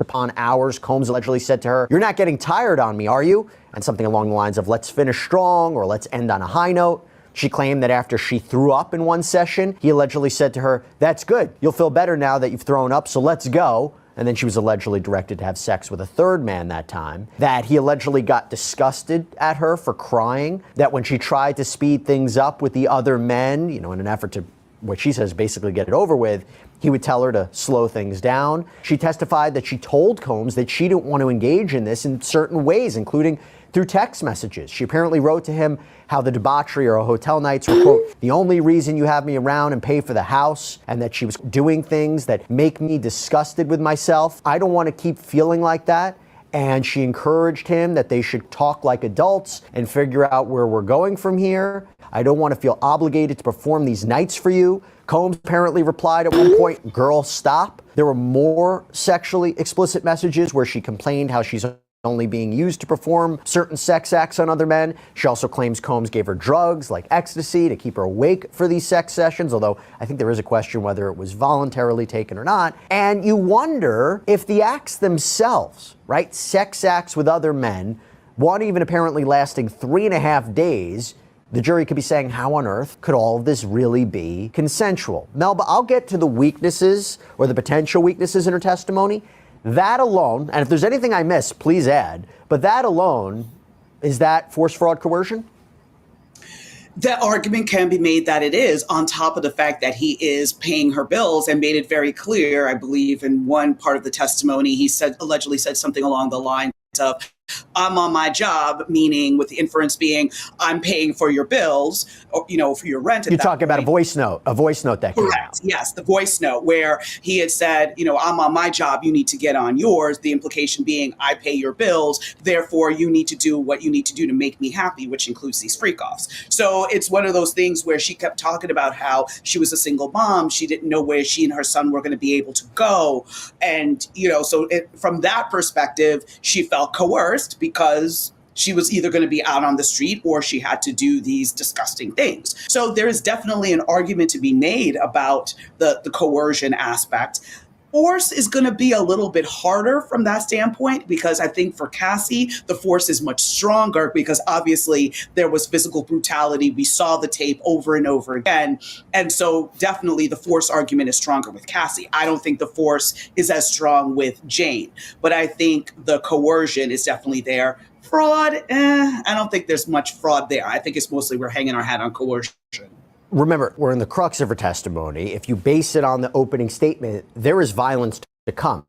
upon hours, Combs allegedly said to her, "You're not getting tired on me, are you?" And something along the lines of, "Let's finish strong," or "Let's end on a high note." She claimed that after she threw up in one session, he allegedly said to her, "That's good. You'll feel better now that you've thrown up, so let's go." And then she was allegedly directed to have sex with a third man that time. That he allegedly got disgusted at her for crying. That when she tried to speed things up with the other men, in an effort to, what she says, basically get it over with, he would tell her to slow things down. She testified that she told Combs that she didn't want to engage in this in certain ways, including through text messages. She apparently wrote to him how the debauchery or hotel nights were, quote, "the only reason you have me around and pay for the house," and that she was doing things that make me disgusted with myself. "I don't want to keep feeling like that." And she encouraged him that they should talk like adults and figure out where we're going from here. "I don't want to feel obligated to perform these nights for you." Combs apparently replied at one point, "Girl, stop." There were more sexually explicit messages where she complained how she's only being used to perform certain sex acts on other men. She also claims Combs gave her drugs like ecstasy to keep her awake for these sex sessions, although I think there is a question whether it was voluntarily taken or not. And you wonder if the acts themselves, right, sex acts with other men, one even apparently lasting 3.5 days, the jury could be saying, how on earth could all of this really be consensual? Melba, I'll get to the weaknesses or the potential weaknesses in her testimony. That alone, and if there's anything I miss, please add, but that alone, is that force, fraud, coercion? The argument can be made that it is, on top of the fact that he is paying her bills, and made it very clear, I believe in one part of the testimony, he allegedly said something along the lines of, "I'm on my job," meaning with the inference being, I'm paying for your bills, or, for your rent. You're talking about a voice note that came out. Yes, the voice note where he had said, "I'm on my job, you need to get on yours." The implication being, I pay your bills, therefore you need to do what you need to do to make me happy, which includes these freak-offs. So it's one of those things where she kept talking about how she was a single mom. She didn't know where she and her son were going to be able to go. And, from that perspective, she felt coerced because she was either going to be out on the street or she had to do these disgusting things. So there is definitely an argument to be made about the coercion aspect. Force is going to be a little bit harder from that standpoint, because I think for Cassie, the force is much stronger because obviously there was physical brutality. We saw the tape over and over again. And so definitely the force argument is stronger with Cassie. I don't think the force is as strong with Jane, but I think the coercion is definitely there. Fraud, I don't think there's much fraud there. I think it's mostly we're hanging our hat on coercion. Remember, we're in the crux of her testimony. If you base it on the opening statement, there is violence to come.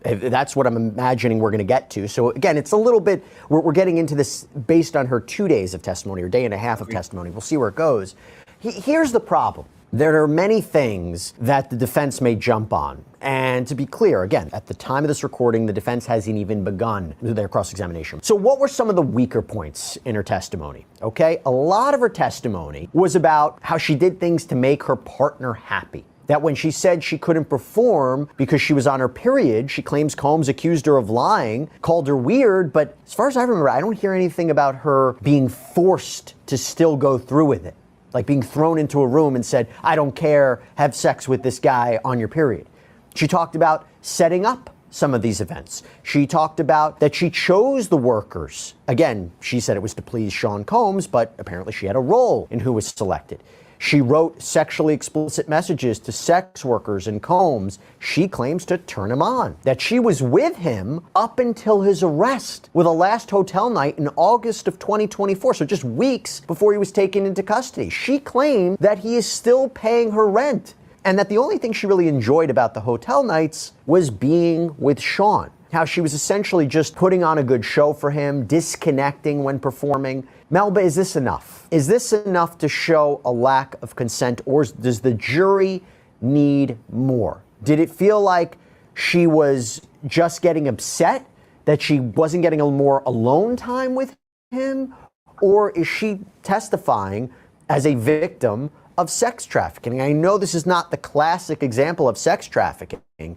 That's what I'm imagining we're going to get to. So again, it's a little bit, we're getting into this based on her 2 days of testimony or day and a half of testimony. We'll see where it goes. Here's the problem. There are many things that the defense may jump on. And to be clear, again, at the time of this recording, the defense hasn't even begun their cross-examination. So what were some of the weaker points in her testimony? Okay, a lot of her testimony was about how she did things to make her partner happy. That when she said she couldn't perform because she was on her period, she claims Combs accused her of lying, called her weird, but as far as I remember, I don't hear anything about her being forced to still go through with it. Like being thrown into a room and said, "I don't care, have sex with this guy on your period." She talked about setting up some of these events. She talked about that she chose the workers. Again, she said it was to please Sean Combs, but apparently she had a role in who was selected. She wrote sexually explicit messages to sex workers and Combs. She claims to turn him on. That she was with him up until his arrest with a last hotel night in August of 2024, so just weeks before he was taken into custody. She claimed that he is still paying her rent and that the only thing she really enjoyed about the hotel nights was being with Sean. How she was essentially just putting on a good show for him, disconnecting when performing. Melba, is this enough? Is this enough to show a lack of consent, or does the jury need more? Did it feel like she was just getting upset that she wasn't getting a more alone time with him, or is she testifying as a victim of sex trafficking? I know this is not the classic example of sex trafficking,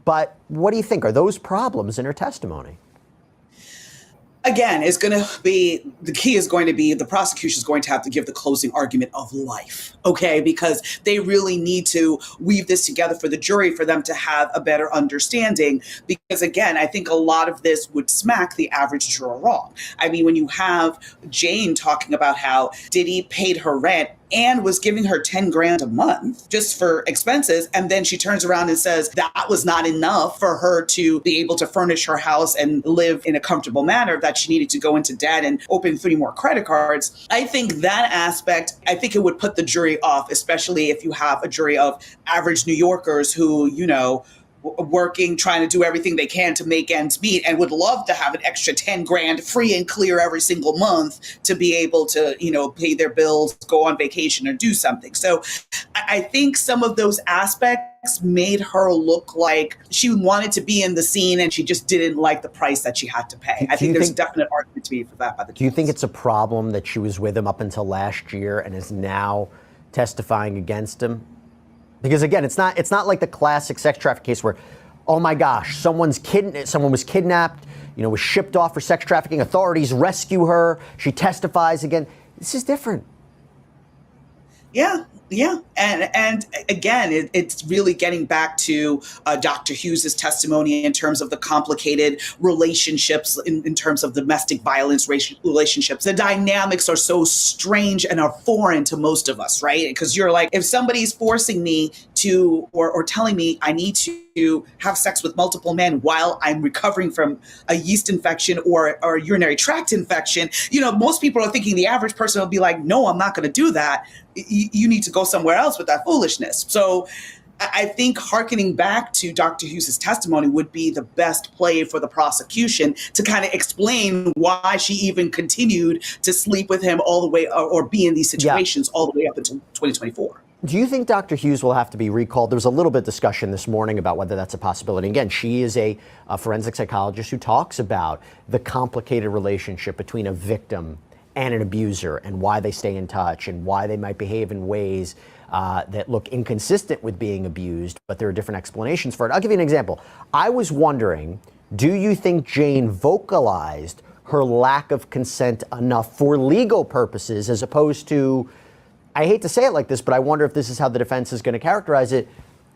but what do you think? Are those problems in her testimony? Again, the key is going to be the prosecution is going to have to give the closing argument of life, okay? Because they really need to weave this together for the jury for them to have a better understanding. Because again, I think a lot of this would smack the average juror wrong. I mean, when you have Jane talking about how Diddy paid her rent and was giving her 10 grand a month just for expenses. And then she turns around and says that was not enough for her to be able to furnish her house and live in a comfortable manner, that she needed to go into debt and open 3 more credit cards. I think that aspect, I think it would put the jury off, especially if you have a jury of average New Yorkers who, working, trying to do everything they can to make ends meet and would love to have an extra 10 grand free and clear every single month to be able to, pay their bills, go on vacation or do something. So I think some of those aspects made her look like she wanted to be in the scene and she just didn't like the price that she had to pay. I think there's a definite argument to be for that by the Do you think it's a problem that she was with him up until last year and is now testifying against him? Because again, it's not like the classic sex trafficking case where, oh my gosh, someone was kidnapped, was shipped off for sex trafficking. Authorities rescue her. She testifies again. This is different. Yeah. And again, it's really getting back to Dr. Hughes's testimony in terms of the complicated relationships, in terms of domestic violence relationships. The dynamics are so strange and are foreign to most of us, right? Because you're like, if somebody's forcing me to, or telling me I need to have sex with multiple men while I'm recovering from a yeast infection or a urinary tract infection, most people are thinking, the average person will be like, no, I'm not going to do that. You need to go somewhere else with that foolishness. So I think hearkening back to Dr. Hughes's testimony would be the best play for the prosecution to kind of explain why she even continued to sleep with him all the way or be in these situations all the way up until 2024. Do you think Dr. Hughes will have to be recalled? There was a little bit of discussion this morning about whether that's a possibility. Again, she is a forensic psychologist who talks about the complicated relationship between a victim and an abuser and why they stay in touch and why they might behave in ways that look inconsistent with being abused, but there are different explanations for it. I'll give you an example. I was wondering, do you think Jane vocalized her lack of consent enough for legal purposes as opposed to, I hate to say it like this, but I wonder if this is how the defense is going to characterize it,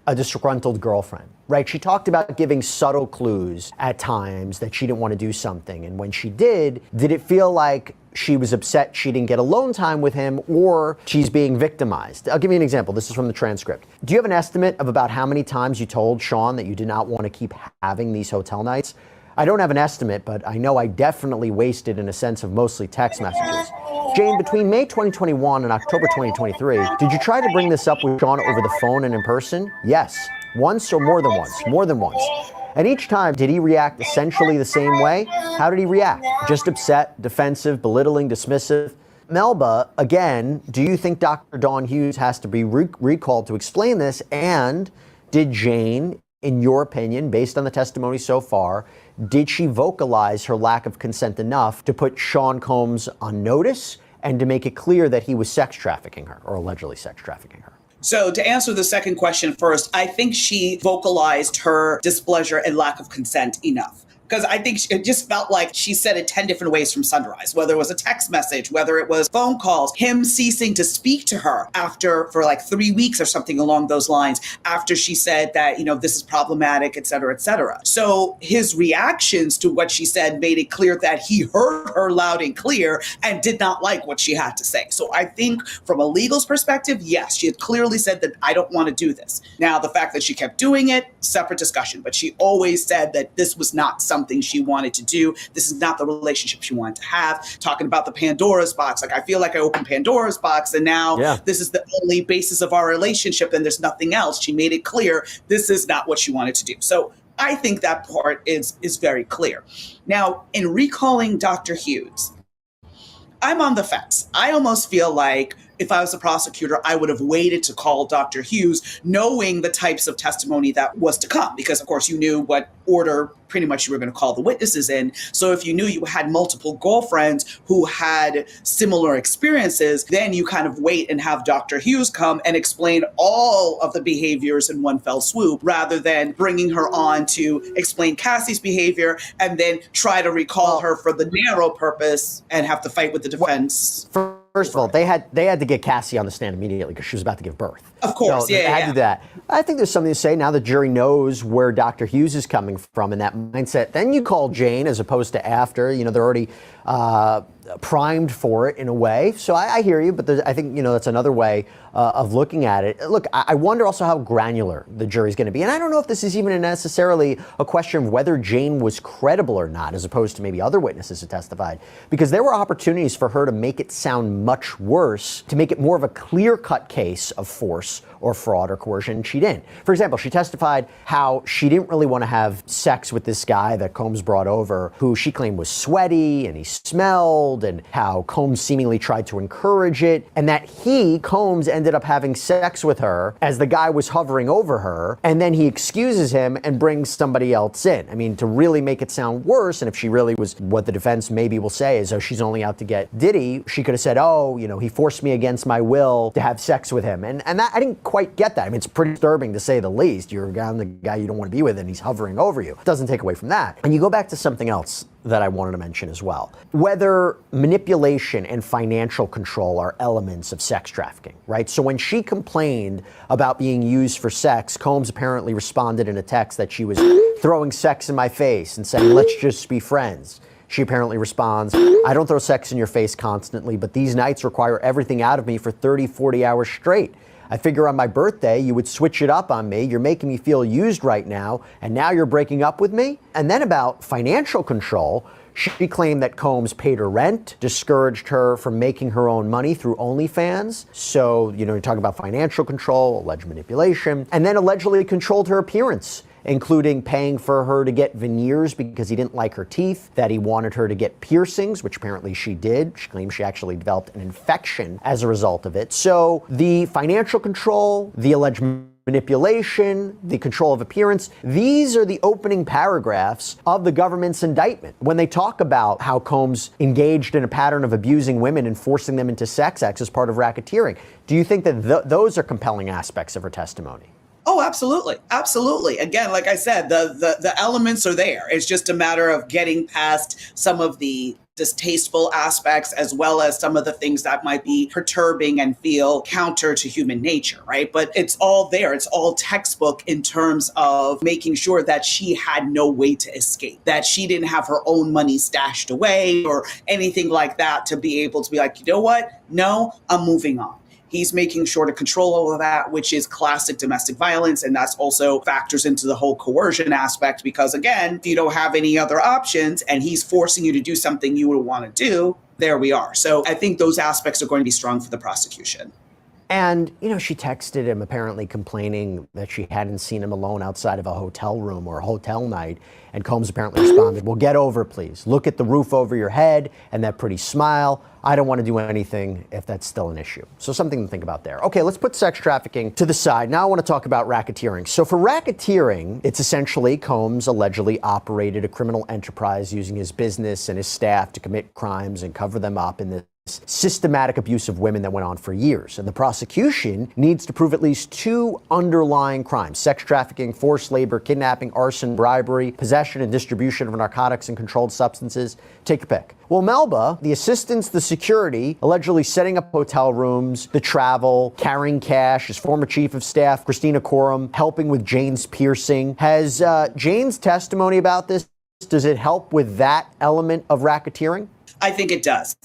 a disgruntled girlfriend, right? She talked about giving subtle clues at times that she didn't want to do something. And when she did it feel like she was upset she didn't get alone time with him or she's being victimized? I'll give you an example. This is from the transcript. Do you have an estimate of about how many times you told Sean that you did not want to keep having these hotel nights? I don't have an estimate, but I know I definitely wasted in a sense of mostly text messages. Jane, between May 2021 and October 2023, did you try to bring this up with Sean over the phone and in person? Yes. Once or more than once? More than once. And each time, did he react essentially the same way? How did he react? Just upset, defensive, belittling, dismissive? Melba, again, do you think Dr. Dawn Hughes has to be recalled to explain this? And did Jane, in your opinion, based on the testimony so far, did she vocalize her lack of consent enough to put Sean Combs on notice and to make it clear that he was sex trafficking her or allegedly sex trafficking her? So to answer the second question first, I think she vocalized her displeasure and lack of consent enough. Because I think it just felt like she said it 10 different ways from sunrise, whether it was a text message, whether it was phone calls, him ceasing to speak to her for like 3 weeks or something along those lines, after she said that, this is problematic, et cetera, et cetera. So his reactions to what she said made it clear that he heard her loud and clear and did not like what she had to say. So I think from a legal's perspective, yes, she had clearly said that I don't want to do this. Now, the fact that she kept doing it, separate discussion, but she always said that this was not something she wanted to do. This is not the relationship she wanted to have. Talking about the Pandora's box, like I feel like I opened Pandora's box and now this is the only basis of our relationship and there's nothing else. She made it clear this is not what she wanted to do. So I think that part is very clear. Now, in recalling Dr. Hughes, I'm on the fence. I almost feel like if I was a prosecutor, I would have waited to call Dr. Hughes, knowing the types of testimony that was to come, because of course you knew what order pretty much you were going to call the witnesses in. So if you knew you had multiple girlfriends who had similar experiences, then you kind of wait and have Dr. Hughes come and explain all of the behaviors in one fell swoop, rather than bringing her on to explain Cassie's behavior and then try to recall her for the narrow purpose and have to fight with the defense. First of all, they had to get Cassie on the stand immediately because she was about to give birth. Of course, so they had to do that. I think there's something to say now the jury knows where Dr. Hughes is coming from in that mindset. Then you call Jane as opposed to after. They're already primed for it in a way. So I hear you, but I think that's another way of looking at it. Look, I wonder also how granular the jury's going to be, and I don't know if this is even necessarily a question of whether Jane was credible or not, as opposed to maybe other witnesses who testified, because there were opportunities for her to make it sound much worse, to make it more of a clear-cut case of force or fraud or coercion. She didn't. For example, she testified how she didn't really want to have sex with this guy that Combs brought over, who she claimed was sweaty and he smelled, and how Combs seemingly tried to encourage it, and that Combs, ended up having sex with her as the guy was hovering over her, and then he excuses him and brings somebody else in. I mean, to really make it sound worse, and if she really was, what the defense maybe will say is, oh, she's only out to get Diddy, she could have said, oh, he forced me against my will to have sex with him. And that, I didn't quite get that. I mean, it's pretty disturbing to say the least. You're the guy you don't want to be with and he's hovering over you. It doesn't take away from that. And you go back to something else that I wanted to mention as well. Whether manipulation and financial control are elements of sex trafficking, right? So when she complained about being used for sex, Combs apparently responded in a text that she was throwing sex in my face and saying, let's just be friends. She apparently responds, I don't throw sex in your face constantly, but these nights require everything out of me for 30, 40 hours straight. I figure on my birthday, you would switch it up on me. You're making me feel used right now, and now you're breaking up with me? And then about financial control, she claimed that Combs paid her rent, discouraged her from making her own money through OnlyFans. So, you're talking about financial control, alleged manipulation, and then allegedly controlled her appearance, including paying for her to get veneers because he didn't like her teeth, that he wanted her to get piercings, which apparently she did. She claims she actually developed an infection as a result of it. So the financial control, the alleged manipulation, the control of appearance, these are the opening paragraphs of the government's indictment. When they talk about how Combs engaged in a pattern of abusing women and forcing them into sex acts as part of racketeering, do you think that those are compelling aspects of her testimony? Oh, absolutely. Absolutely. Again, like I said, the elements are there. It's just a matter of getting past some of the distasteful aspects, as well as some of the things that might be perturbing and feel counter to human nature, right? But it's all there. It's all textbook in terms of making sure that she had no way to escape, that she didn't have her own money stashed away or anything like that to be able to be like, you know what? No, I'm moving on. He's making sure to control all of that, which is classic domestic violence. And that's also factors into the whole coercion aspect, because again, if you don't have any other options and he's forcing you to do something you would want to do, there we are. So I think those aspects are going to be strong for the prosecution. And, she texted him apparently complaining that she hadn't seen him alone outside of a hotel room or a hotel night. And Combs apparently responded, well, get over it, please. Look at the roof over your head and that pretty smile. I don't want to do anything if that's still an issue. So something to think about there. Okay, let's put sex trafficking to the side. Now I want to talk about racketeering. So for racketeering, it's essentially Combs allegedly operated a criminal enterprise using his business and his staff to commit crimes and cover them up in the systematic abuse of women that went on for years. And the prosecution needs to prove at least two underlying crimes: sex trafficking, forced labor, kidnapping, arson, bribery, possession and distribution of narcotics and controlled substances. Take your pick. Well, Melba, the assistants, the security, allegedly setting up hotel rooms, the travel, carrying cash, his former chief of staff, Christina Coram, helping with Jane's piercing. Has Jane's testimony about this, does it help with that element of racketeering? I think it does.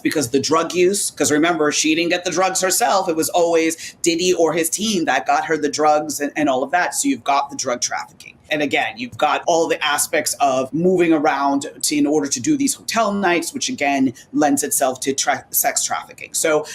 Because the drug use, because remember, she didn't get the drugs herself. It was always Diddy or his team that got her the drugs and all of that. So you've got the drug trafficking. And again, you've got all the aspects of moving around in order to do these hotel nights, which again lends itself to sex trafficking. So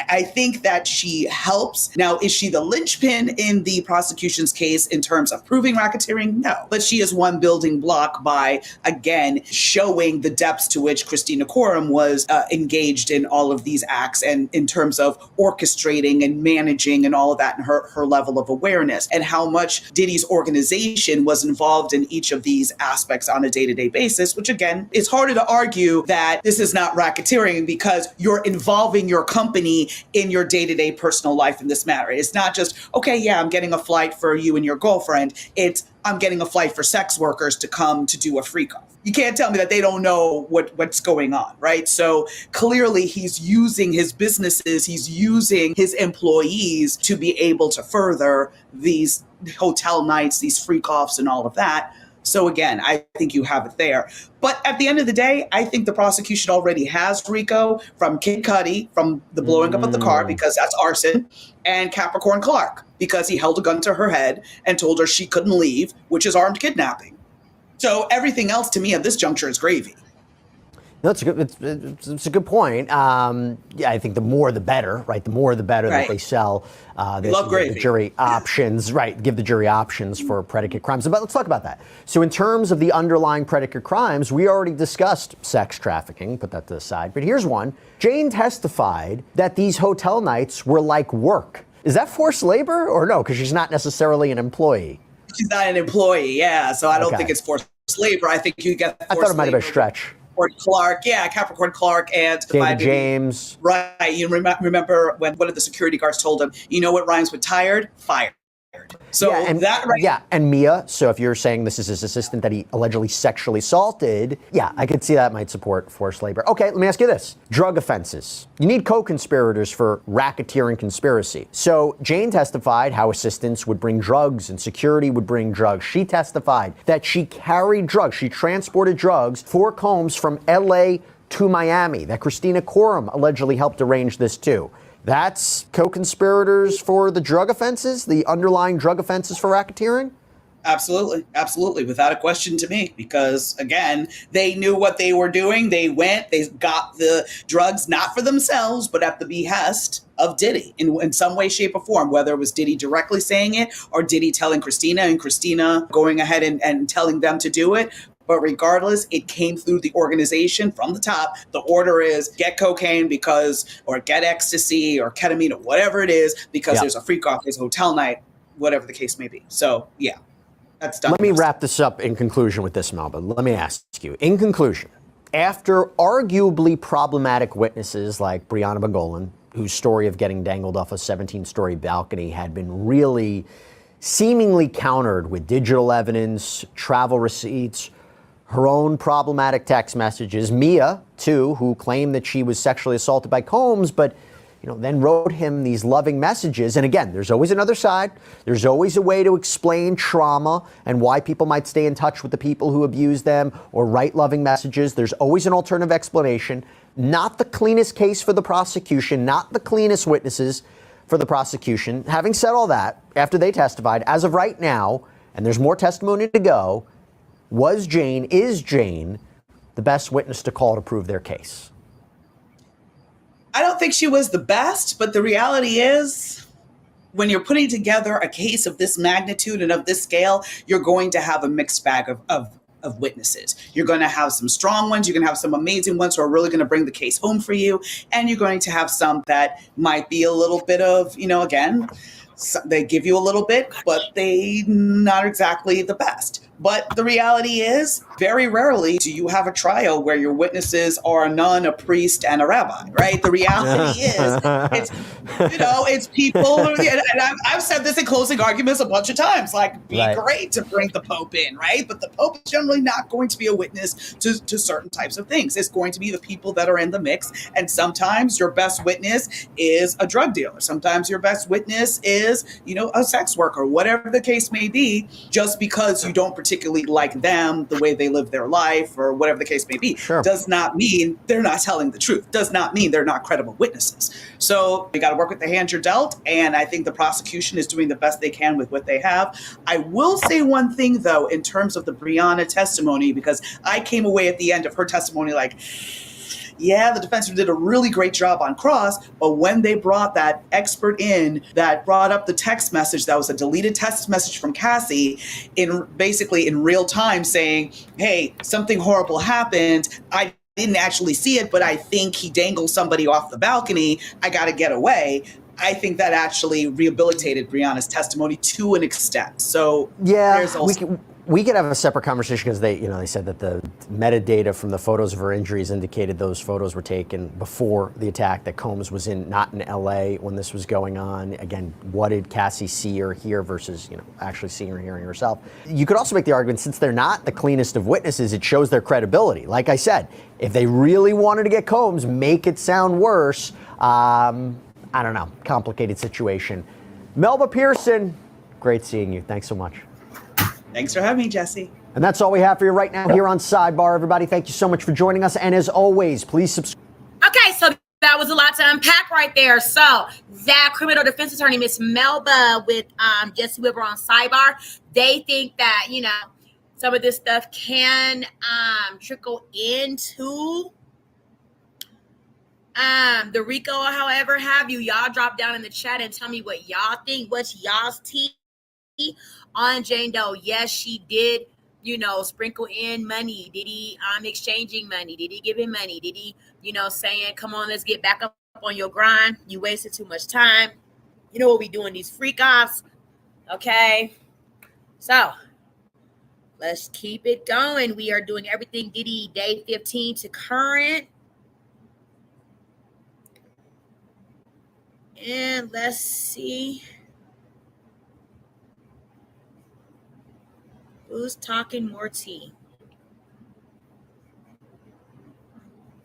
I think that she helps. Now, is she the linchpin in the prosecution's case in terms of proving racketeering? No. But she is one building block by, again, showing the depths to which Christina Coram was engaged in all of these acts and in terms of orchestrating and managing and all of that and her level of awareness and how much Diddy's organization was involved in each of these aspects on a day-to-day basis, which again, it's harder to argue that this is not racketeering because you're involving your company in your day-to-day personal life in this matter. It's not just, okay, yeah, I'm getting a flight for you and your girlfriend. It's, I'm getting a flight for sex workers to come to do a freak off. You can't tell me that they don't know what's going on, right? So clearly he's using his businesses, he's using his employees to be able to further these hotel nights, these freak offs and all of that. So again, I think you have it there. But at the end of the day, I think the prosecution already has RICO from Kid Cudi, from the blowing up of the car, because that's arson, and Capricorn Clark, because he held a gun to her head and told her she couldn't leave, which is armed kidnapping. So everything else to me at this juncture is gravy. No, it's a good point. Yeah, I think the more the better, right? The more the better that they sell the jury options, right? Give the jury options for predicate crimes. But let's talk about that. So in terms of the underlying predicate crimes, we already discussed sex trafficking, put that to the side. But here's one. Jane testified that these hotel nights were like work. Is that forced labor or no? Because she's not necessarily an employee. She's not an employee, yeah. So I don't think it's forced labor. I think you get forced labor. I thought it might have been a stretch. Clark, Capricorn Clark and David James. Right. You remember when one of the security guards told him, you know what rhymes with tired? Fired. So and Mia. So if you're saying this is his assistant that he allegedly sexually assaulted, I could see that might support forced labor. Okay, let me ask you this. Drug offenses. You need co-conspirators for racketeering conspiracy. So Jane testified how assistants would bring drugs and security would bring drugs. She testified that she carried drugs. She transported drugs for Combs from LA to Miami, that Christina Coram allegedly helped arrange this too. That's co-conspirators for the drug offenses, the underlying drug offenses for racketeering? Absolutely. Absolutely. Without a question to me, because again, they knew what they were doing. They went, they got the drugs, not for themselves, but at the behest of Diddy in some way, shape or form, whether it was Diddy directly saying it or Diddy telling Christina and Christina going ahead and telling them to do it. But regardless, it came through the organization from the top. The order is get cocaine or get ecstasy or ketamine or whatever it is, because there's a freak off, there's a hotel night, whatever the case may be. So that's done. Let me wrap this up in conclusion with this, Melba. Let me ask you, in conclusion, after arguably problematic witnesses like Breonna Bogolan, whose story of getting dangled off a 17-story balcony had been really seemingly countered with digital evidence, travel receipts, her own problematic text messages, Mia, too, who claimed that she was sexually assaulted by Combs, but then wrote him these loving messages. And again, there's always another side. There's always a way to explain trauma and why people might stay in touch with the people who abuse them or write loving messages. There's always an alternative explanation. Not the cleanest case for the prosecution, not the cleanest witnesses for the prosecution. Having said all that, after they testified, as of right now, and there's more testimony to go, is Jane the best witness to call to prove their case? I don't think she was the best, but the reality is when you're putting together a case of this magnitude and of this scale, you're going to have a mixed bag of witnesses. You're going to have some strong ones. You're going to have some amazing ones who are really going to bring the case home for you. And you're going to have some that might be a little bit of, again, they give you a little bit, but they not exactly the best. But the reality is, very rarely do you have a trial where your witnesses are a nun, a priest, and a rabbi, right? The reality is, it's people, and I've said this in closing arguments a bunch of times, like, great to bring the Pope in, right? But the Pope is generally not going to be a witness to certain types of things. It's going to be the people that are in the mix. And sometimes your best witness is a drug dealer. Sometimes your best witness is, a sex worker, whatever the case may be, just because you don't particularly like them, the way they live their life, or whatever the case may be, does not mean they're not telling the truth, does not mean they're not credible witnesses. So you got to work with the hand you're dealt, and I think the prosecution is doing the best they can with what they have. I will say one thing, though, in terms of the Breonna testimony, because I came away at the end of her testimony like, Yeah, the defense did a really great job on cross, but when they brought that expert in that brought up the text message that was a deleted text message from Cassie basically in real time saying, hey, something horrible happened. I didn't actually see it, but I think he dangled somebody off the balcony. I got to get away. I think that actually rehabilitated Brianna's testimony to an extent. So yeah, there's also we could have a separate conversation because they said that the metadata from the photos of her injuries indicated those photos were taken before the attack, that Combs was not in LA when this was going on. Again, what did Cassie see or hear versus, actually seeing or hearing herself? You could also make the argument, since they're not the cleanest of witnesses, it shows their credibility. Like I said, if they really wanted to get Combs, make it sound worse. I don't know, complicated situation. Melba Pearson, great seeing you. Thanks so much. Thanks for having me, Jesse. And that's all we have for you right now here on Sidebar, everybody. Thank you so much for joining us. And as always, please subscribe. Okay, so that was a lot to unpack right there. So that criminal defense attorney, Miss Melba, with Jesse Weber on Sidebar, they think that, some of this stuff can trickle into the RICO, or however have you. Y'all drop down in the chat and tell me what y'all think. What's y'all's tea on Jane Doe? Yes, she did, sprinkle in money. Did he exchanging money? Did he give him money? Did he, saying, come on, let's get back up on your grind. You wasted too much time. You know what we doing, these freak offs. Okay. So let's keep it going. We are doing everything Diddy day 15 to current. And let's see who's talking more tea.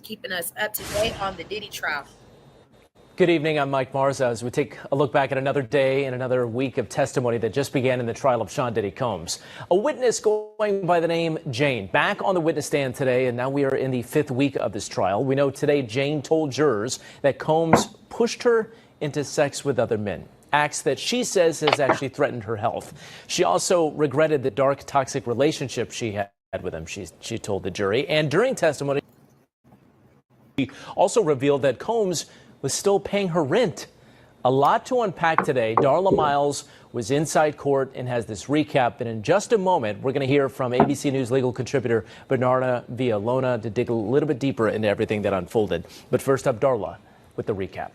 Keeping us up to date on the Diddy trial. Good evening, I'm Mike Marza. As we take a look back at another day and another week of testimony that just began in the trial of Sean Diddy Combs. A witness going by the name Jane back on the witness stand today, and now we are in the 5th week of this trial. We know today Jane told jurors that Combs pushed her into sex with other men, acts that she says has actually threatened her health. She also regretted the dark, toxic relationship she had with him, she told the jury. And during testimony, she also revealed that Combs was still paying her rent. A lot to unpack today. Darla Miles was inside court and has this recap. And in just a moment, we're going to hear from ABC News legal contributor Bernarda Villalona to dig a little bit deeper into everything that unfolded. But first up, Darla with the recap.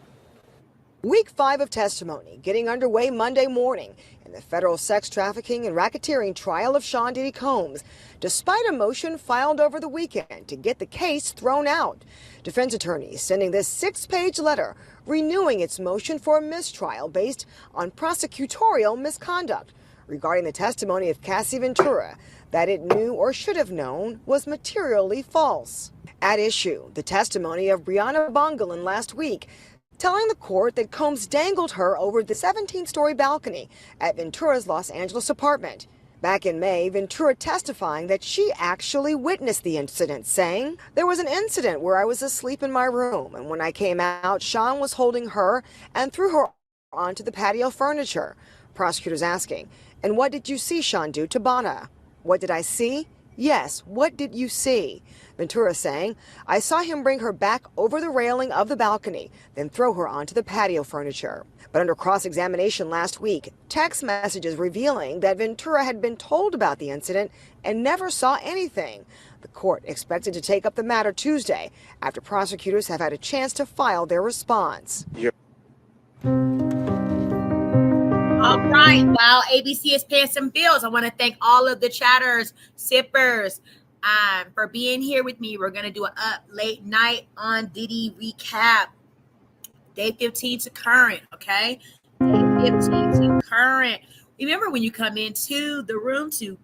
Week 5 of testimony getting underway Monday morning in the federal sex trafficking and racketeering trial of Sean Diddy Combs, despite a motion filed over the weekend to get the case thrown out. Defense attorneys sending this 6-page letter renewing its motion for a mistrial based on prosecutorial misconduct regarding the testimony of Cassie Ventura that it knew or should have known was materially false. At issue, the testimony of Brianna Bongolan last week, telling the court that Combs dangled her over the 17-story balcony at Ventura's Los Angeles apartment. Back in May, Ventura testifying that she actually witnessed the incident, saying, "There was an incident where I was asleep in my room, and when I came out, Sean was holding her and threw her onto the patio furniture." Prosecutors asking, "And what did you see Sean do to Bana?" "What did I see? Yes, what did you see?" Ventura saying, "I saw him bring her back over the railing of the balcony, then throw her onto the patio furniture." But under cross-examination last week, text messages revealing that Ventura had been told about the incident and never saw anything. The court expected to take up the matter Tuesday after prosecutors have had a chance to file their response. All right. While ABC is paying some bills, I want to thank all of the chatters, sippers, for being here with me. We're going to do an up late night on Diddy recap. Day 15 to current, okay? Day 15 to current. Remember when you come into the room to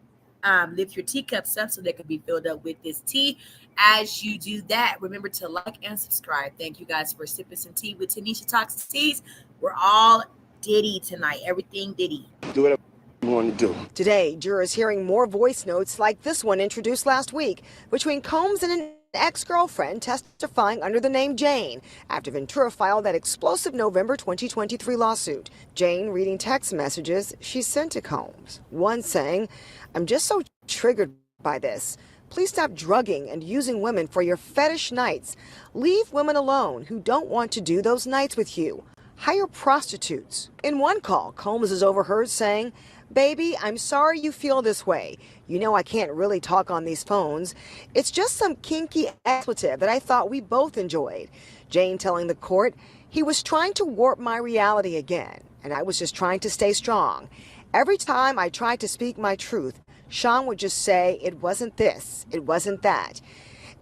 lift your teacups up so they can be filled up with this tea. As you do that, remember to like and subscribe. Thank you guys for sipping some tea with Tanisha Talks Teas. We're all Diddy tonight. Everything Diddy. Do whatever you want to do. Today, jurors hearing more voice notes like this one introduced last week between Combs and an ex-girlfriend testifying under the name Jane after Ventura filed that explosive November 2023 lawsuit. Jane reading text messages she sent to Combs. One saying, "I'm just so triggered by this. Please stop drugging and using women for your fetish nights. Leave women alone who don't want to do those nights with you. Hire prostitutes. In one call, Combs is overheard saying, "Baby, I'm sorry you feel this way. You know I can't really talk on these phones. It's just some kinky expletive that I thought we both enjoyed." Jane telling the court, "He was trying to warp my reality again, and I was just trying to stay strong. Every time I tried to speak my truth, Sean would just say it wasn't this, it wasn't that.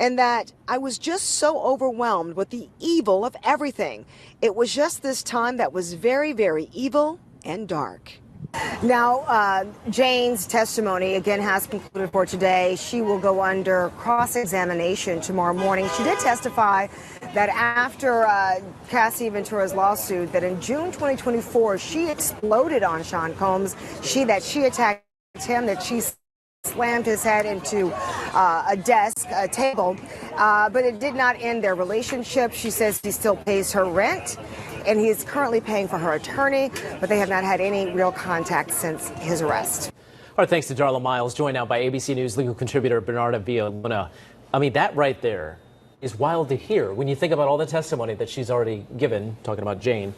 And that I was just so overwhelmed with the evil of everything. It was just this time that was very, very evil and dark." Now, Jane's testimony again has concluded for today. She will go under cross-examination tomorrow morning. She did testify that after Cassie Ventura's lawsuit, that in June 2024, she exploded on Sean Combs. She attacked him, that she slammed his head into a desk, a table, but it did not end their relationship. She says he still pays her rent, and he is currently paying for her attorney, but they have not had any real contact since his arrest. Our thanks to Darla Miles, joined now by ABC News legal contributor Bernarda Villalona. I mean, that right there is wild to hear when you think about all the testimony that she's already given, talking about Jane,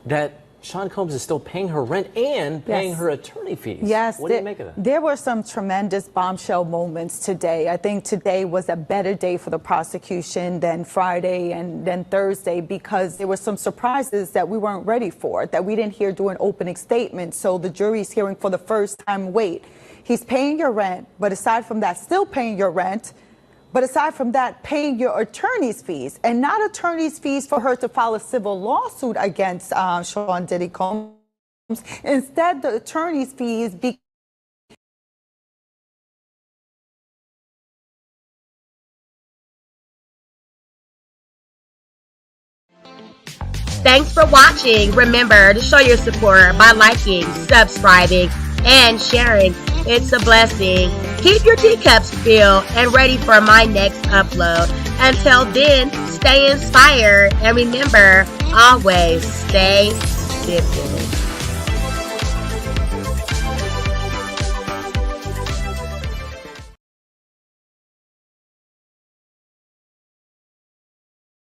that Sean Combs is still paying her rent and paying her attorney fees. Yes. What do you make of that? There were some tremendous bombshell moments today. I think today was a better day for the prosecution than Friday and then Thursday, because there were some surprises that we weren't ready for, that we didn't hear during opening statements. So the jury's hearing for the first time, wait, he's paying your rent, but aside from that, still paying your rent. But aside from that, paying your attorney's fees, and not attorney's fees for her to file a civil lawsuit against Sean Diddy Combs. Instead, the attorney's fees Thanks for watching. Remember to show your support by liking, subscribing, and sharing. It's a blessing. Keep your teacups filled and ready for my next upload. Until then, stay inspired and remember, always stay dipping.